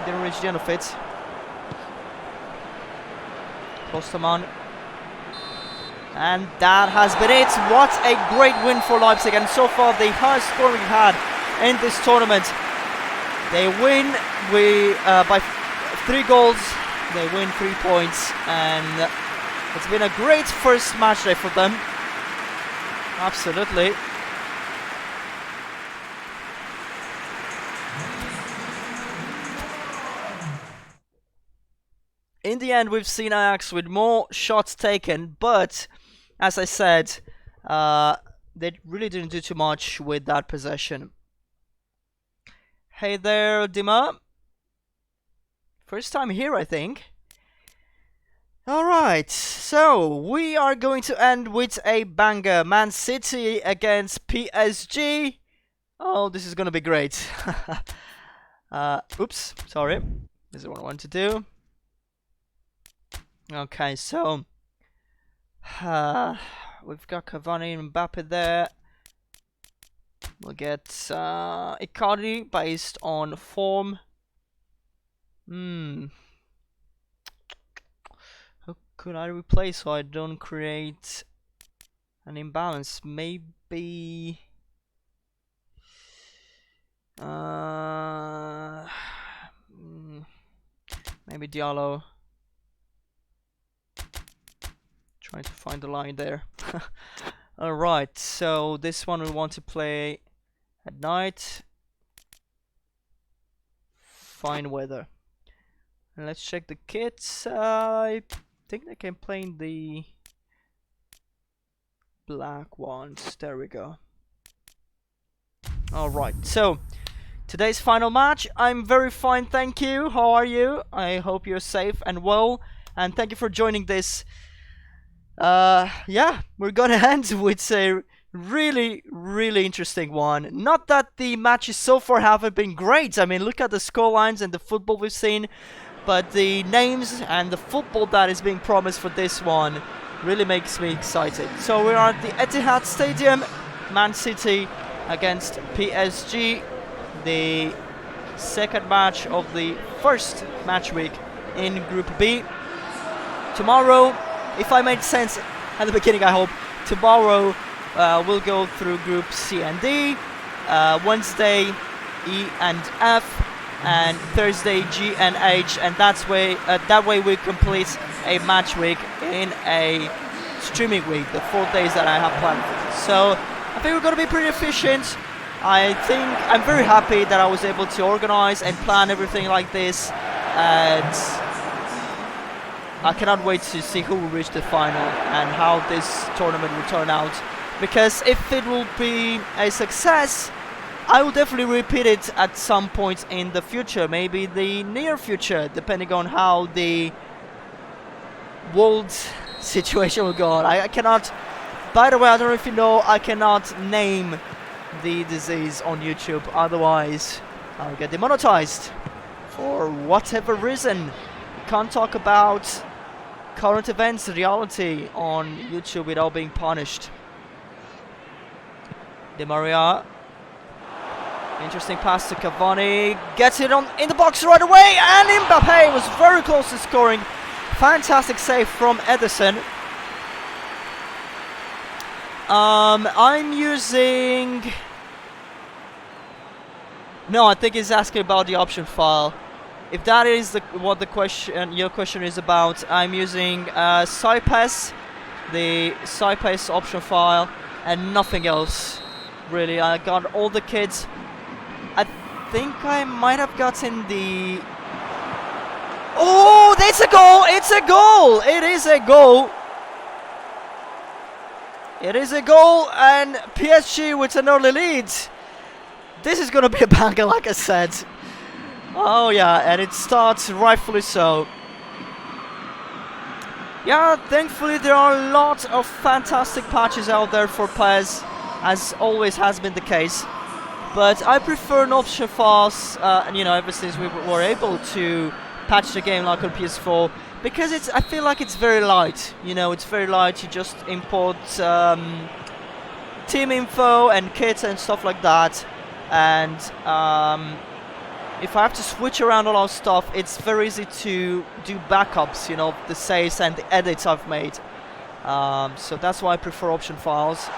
Speaker 1: didn't reach the end of it. Klostermann. And that has been it. What a great win for Leipzig, and so far the highest score we've had in this tournament. They win by 3 goals. They win 3 points, and it's been a great first match day for them. Absolutely. In the end, we've seen Ajax with more shots taken, but as I said, they really didn't do too much with that possession. Hey there, Dima. First time here, I think. Alright, so we are going to end with a banger. Man City against PSG. Oh, this is gonna be great. Oops, sorry. This is what I want to do. Okay, so we've got Cavani and Mbappe there. We'll get Icardi based on form. Who could I replace so I don't create an imbalance? Maybe maybe Diallo. Trying to find the line there. Alright, so this one we want to play at night. Fine weather. And let's check the kits. I think they can play in the black ones. There we go. Alright, so today's final match. I'm very fine, thank you. How are you? I hope you're safe and well. And thank you for joining this. Yeah, we're gonna end with a really interesting one. Not that the matches so far haven't been great. I mean, look at the scorelines and the football we've seen, but the names and the football that is being promised for this one really makes me excited. So we're at the Etihad Stadium, Man City against PSG, the second match of the first match week in Group B. Tomorrow, if I made sense at the beginning, I hope, tomorrow we'll go through Group C and D, Wednesday E and F, and Thursday G and H, and that way we complete a match week in a streaming week, the 4 days that I have planned for. So I think we're going to be pretty efficient. I think I'm very happy that I was able to organize and plan everything like this, and I cannot wait to see who will reach the final and how this tournament will turn out. Because if it will be a success, I will definitely repeat it at some point in the future, maybe the near future, depending on how the world situation will go on. I cannot, by the way, I don't know if you know, I cannot name the disease on YouTube, otherwise I'll get demonetized for whatever reason. Can't talk about current events, reality on YouTube without being punished. Di Maria, interesting pass to Cavani, gets it on in the box right away, and Mbappe was very close to scoring. Fantastic save from Ederson. I'm using... No, I think he's asking about the option file. If that is what the question, your question is about, I'm using Cypass, the Cypass option file, and nothing else. Really, I got all the kits. I think I might have gotten the... Oh, it's a goal! It's a goal! It is a goal! It is a goal, and PSG with an early lead. This is gonna be a banger, like I said. Oh yeah, and it starts rightfully so. Yeah, thankfully there are a lot of fantastic patches out there for PES, as always has been the case. But I prefer an option files, you know, ever since we were able to patch the game like on PS4, because it's, I feel like it's very light. You know, it's very light. You just import team info and kits and stuff like that, and if I have to switch around a lot of stuff, it's very easy to do backups, you know, the saves and the edits I've made. So that's why I prefer option files.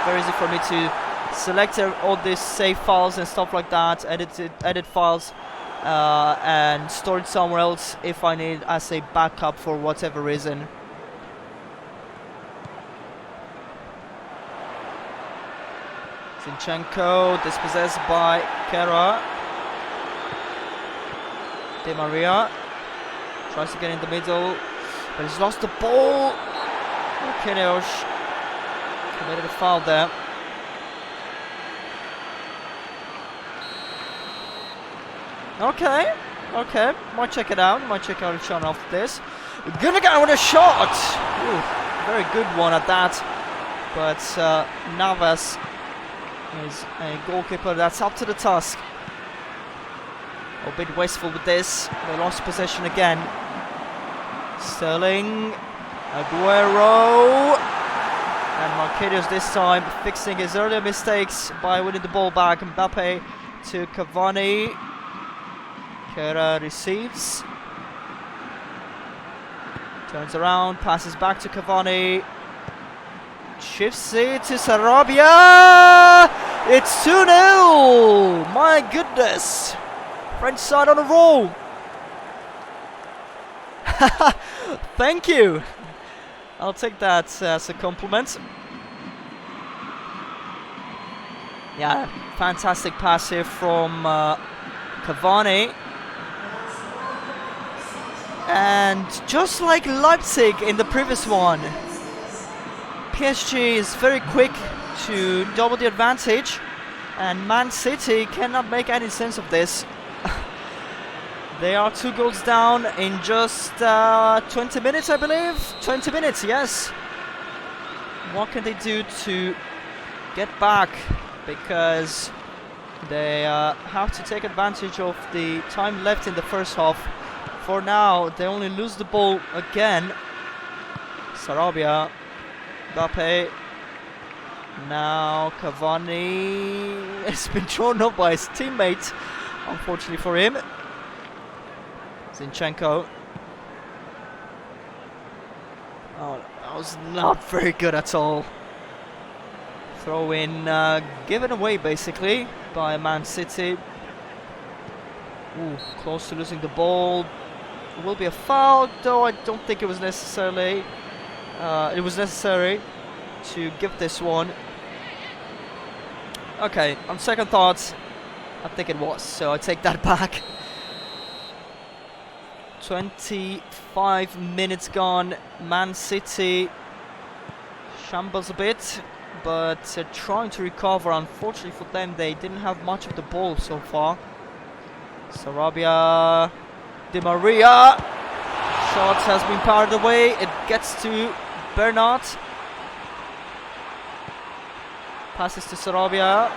Speaker 1: Very easy for me to select all these save files and stuff like that, edit files, and store it somewhere else if I need as a backup for whatever reason. Zinchenko dispossessed by Kera. Di Maria tries to get in the middle, but he's lost the ball. Marquinhos committed a foul there. Okay, might check it out. Might check out a shot after this. Gundogan with a shot. Ooh, very good one at that. But Navas is a goalkeeper that's up to the task. A bit wasteful with this. They lost possession again. Sterling, Aguero, and Marquinhos this time fixing his earlier mistakes by winning the ball back. Mbappe to Cavani. Kera receives. Turns around, passes back to Cavani. Shifts it to Sarabia. It's 2-0. My goodness. French side on a roll. Thank you. I'll take that as a compliment. Yeah, fantastic pass here from Cavani. And just like Leipzig in the previous one, PSG is very quick to double the advantage, and Man City cannot make any sense of this. They are 2 goals down in just 20 minutes, I believe. 20 minutes, yes. What can they do to get back? Because they have to take advantage of the time left in the first half. For now, they only lose the ball again. Sarabia, Mbappe. Now Cavani has been thrown up by his teammate, unfortunately for him. Zinchenko. Oh, that was not very good at all. Throw in given away basically by Man City. Ooh, close to losing the ball. It will be a foul, though I don't think it was necessary. It was necessary to give this one. Okay, on second thoughts, I think it was, so I take that back. 25 minutes gone. Man City shambles a bit, but trying to recover. Unfortunately for them, they didn't have much of the ball so far. Sarabia, Di Maria. Shot has been powered away. It gets to Bernat. Passes to Sarabia.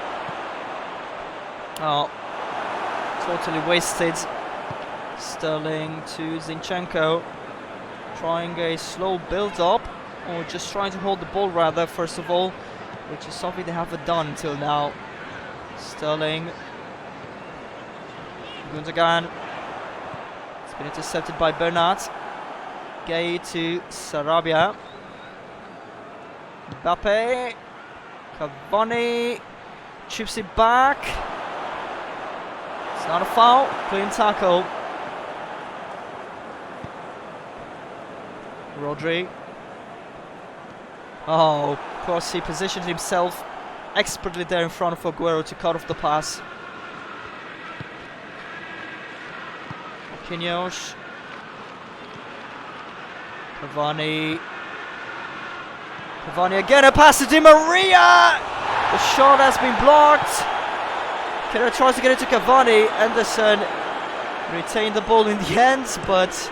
Speaker 1: Oh, totally wasted. Sterling to Zinchenko. Trying a slow build-up, or just trying to hold the ball rather, first of all, which is something they haven't done until now. Sterling. Gundogan. It's been intercepted by Bernat. Gay to Sarabia. Mbappe. Cavani. Chips it back. It's not a foul. Clean tackle. Rodri. Oh, of course he positioned himself expertly there in front of Aguero to cut off the pass. Marquinhos. Cavani. Cavani again, a pass to Di Maria! The shot has been blocked. Kera tries to get it to Cavani. Anderson retained the ball in the end, but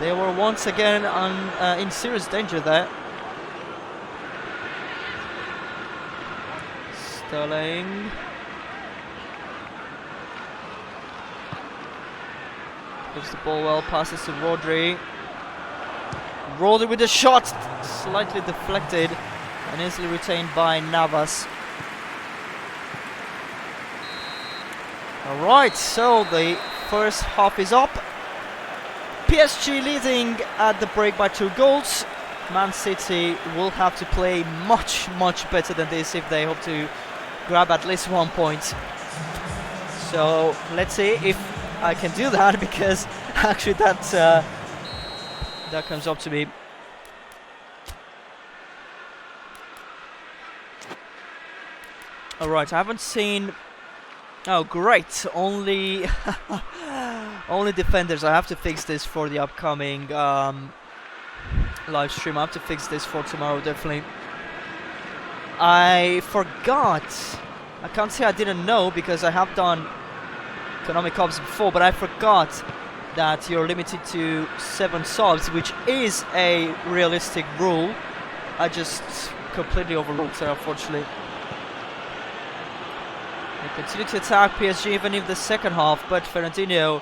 Speaker 1: they were once again in serious danger there. Sterling. Gives the ball well, passes to Rodri. Rodri with a shot, slightly deflected and easily retained by Navas. Alright, so the first half is up. PSG leading at the break by 2 goals. Man City will have to play much better than this if they hope to grab at least 1 point. So let's see if I can do that, because actually that comes up to me. Alright, I haven't seen... Oh great, only only defenders. I have to fix this for the upcoming live stream. I have to fix this for tomorrow, definitely. I forgot. I can't say I didn't know, because I have done Konami Cups before, but I forgot that you're limited to 7 subs, which is a realistic rule. I just completely overlooked it, unfortunately. They continue to attack PSG even in the second half, but Fernandinho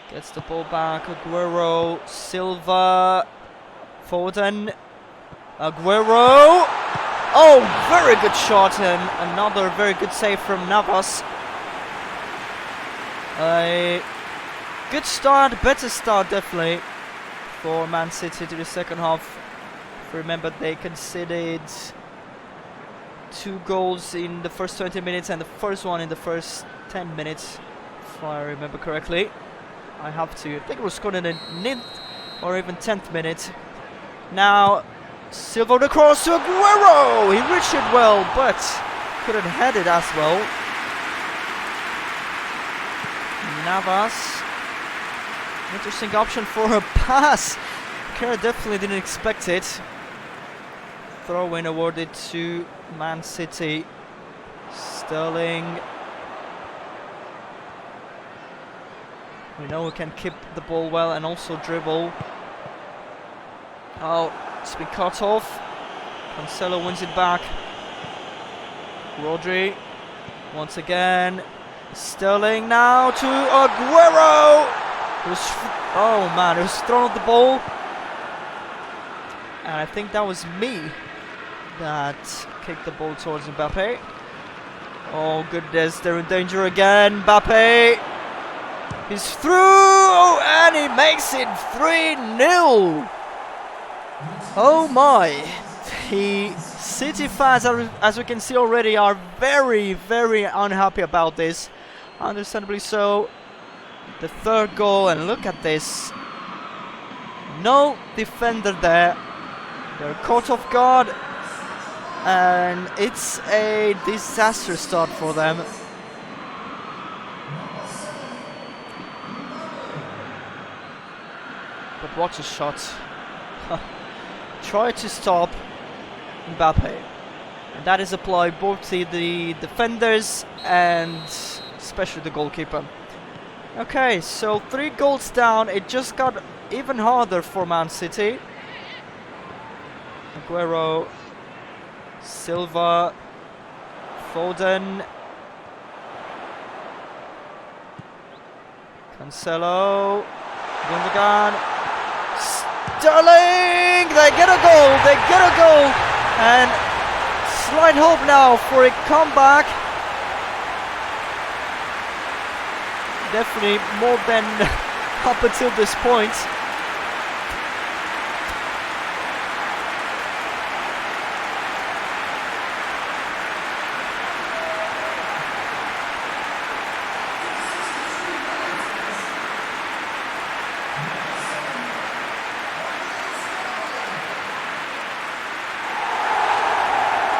Speaker 1: gets the ball back. Aguero, Silva, Foden, Aguero. Oh, very good shot, and another very good save from Navas. A good start, better start definitely for Man City to the second half. Remember, they conceded 2 goals in the first 20 minutes and the first one in the first 10 minutes, if I remember correctly. I think it was scored in the 9th or even 10th minute. Now Silva the cross to Aguero. He reached it well, but couldn't head it as well. Navas, interesting option for a pass. Kera definitely didn't expect it. Throw-in awarded to Man City. Sterling. We know we can keep the ball well and also dribble. Oh, it's been cut off. Cancelo wins it back. Rodri once again. Sterling now to Aguero. Oh man, he was thrown off the ball. And I think that was me that kicked the ball towards Mbappe. Oh goodness, they're in danger again. Mbappe, he's through, and he makes it 3-0. Oh my. The City fans, as we can see already, are very unhappy about this. Understandably so. The 3rd goal, and look at this. No defender there. They're caught off guard, and it's a disaster start for them. But watch a shot. Try to stop Mbappe, and that is applied both to the defenders and especially the goalkeeper. Okay, so 3 goals down. It just got even harder for Man City. Aguero, Silva, Foden, Cancelo, Gundogan, Sterling. They get a goal, and slight hope now for a comeback. Definitely more than up until this point.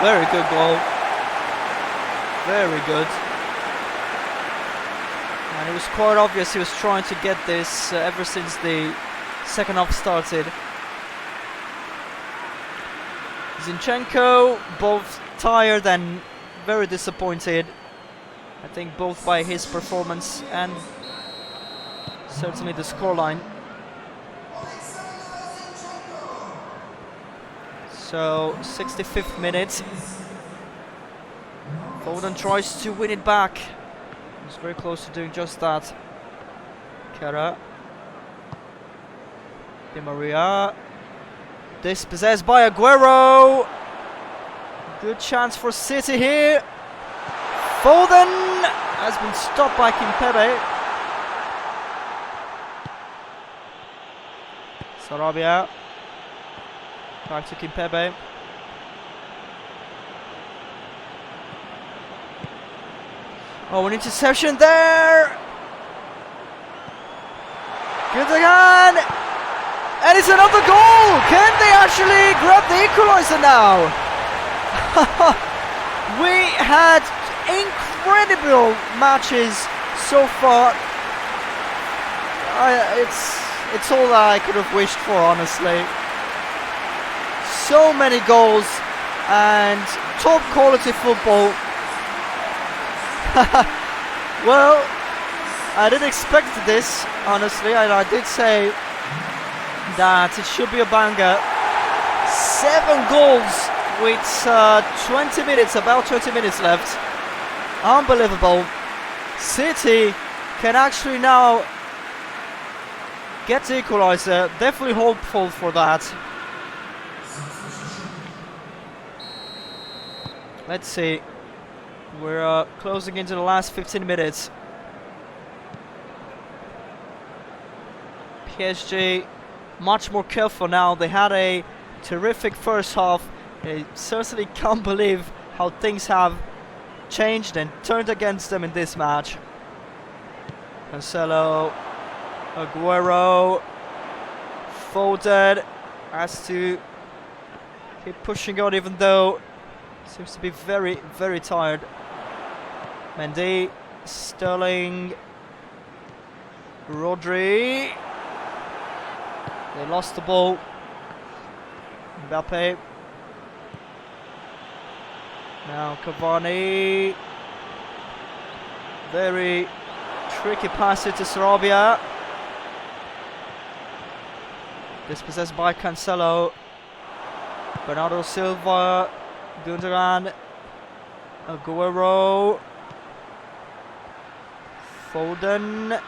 Speaker 1: Very good goal. Very good. And it was quite obvious he was trying to get this ever since the second half started. Zinchenko, both tired and very disappointed. I think both by his performance and certainly the scoreline. So, 65th minute. Foden tries to win it back. He's very close to doing just that. Kera. Di Maria. Dispossessed by Aguero. Good chance for City here. Foden has been stopped by Kimpembe. Sarabia. Back to Kimpembe. Oh, an interception there! Gundogan! And it's another goal! Can they actually grab the equalizer now? We had incredible matches so far. It's all that I could have wished for, honestly. So many goals and top quality football. Well, I didn't expect this, honestly, and I did say that it should be a banger. 7 goals with 20 minutes, about 20 minutes left. Unbelievable. City can actually now get the equalizer. Definitely hopeful for that. Let's see. We're closing into the last 15 minutes. PSG much more careful now. They had a terrific first half. I certainly can't believe how things have changed and turned against them in this match. Cancelo, Aguero, Foden has to keep pushing on, even though seems to be very, very tired. Mendy, Sterling, Rodri. They lost the ball. Mbappe. Now Cavani. Very tricky pass to Sarabia. Dispossessed by Cancelo. Bernardo Silva. Gundogan. Aguero. Foden.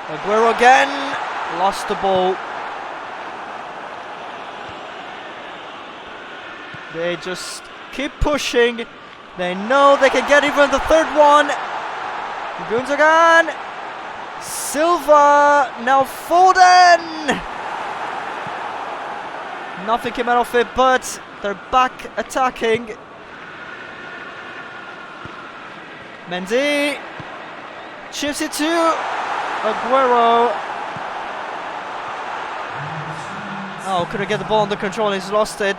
Speaker 1: Aguero again. Lost the ball. They just keep pushing. They know they can get even the third one. Gundogan. Silva. Now Foden. Nothing came out of it, but they're back attacking. Mendy chips it to Aguero. Oh, couldn't get the ball under control. He's lost it.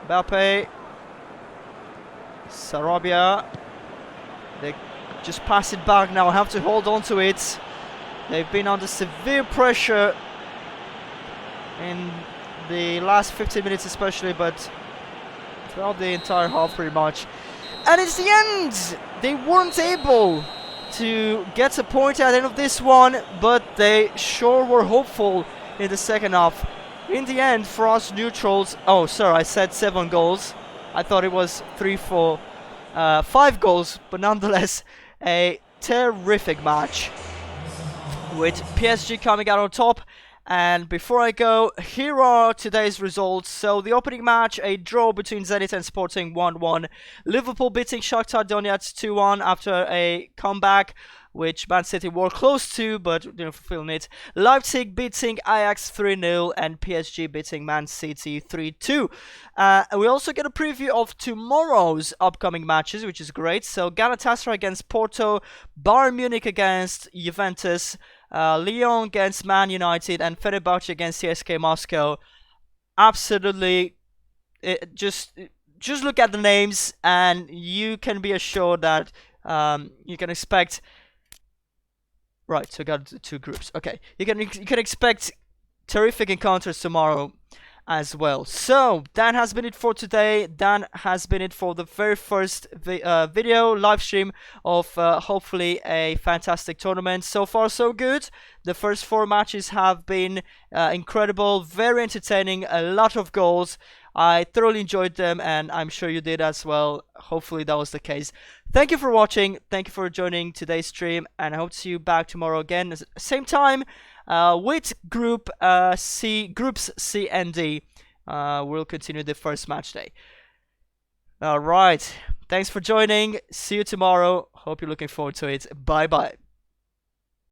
Speaker 1: Mbappe. Sarabia. They just pass it back now. Have to hold on to it. They've been under severe pressure in the last 15 minutes especially, but throughout the entire half pretty much. And it's the end! They weren't able to get a point at the end of this one, but they sure were hopeful in the second half. In the end, for us neutrals, oh sorry, I said 7 goals. I thought it was 5 goals, but nonetheless a terrific match with PSG coming out on top. And before I go, here are today's results. So the opening match, a draw between Zenit and Sporting 1-1. Liverpool beating Shakhtar Donetsk 2-1 after a comeback, which Man City were close to, but didn't fulfill it. Leipzig beating Ajax 3-0 and PSG beating Man City 3-2. We also get a preview of tomorrow's upcoming matches, which is great. So Galatasaray against Porto, Bayern Munich against Juventus, Lyon against Man United, and Fenerbahce against CSKA Moscow. Absolutely, just look at the names and you can be assured that you can expect. Right, so we got 2 groups. Okay, you can expect terrific encounters tomorrow as well. So that has been it for today. That has been it for the very first video live stream of hopefully a fantastic tournament. So far so good. The first 4 matches have been incredible, very entertaining, a lot of goals. I thoroughly enjoyed them, and I'm sure you did as well. Hopefully that was the case. Thank you for watching. Thank you for joining today's stream, and I hope to see you back tomorrow again at the same time with groups C and D. We'll continue the first match day. All right. Thanks for joining. See you tomorrow. Hope you're looking forward to it. Bye bye.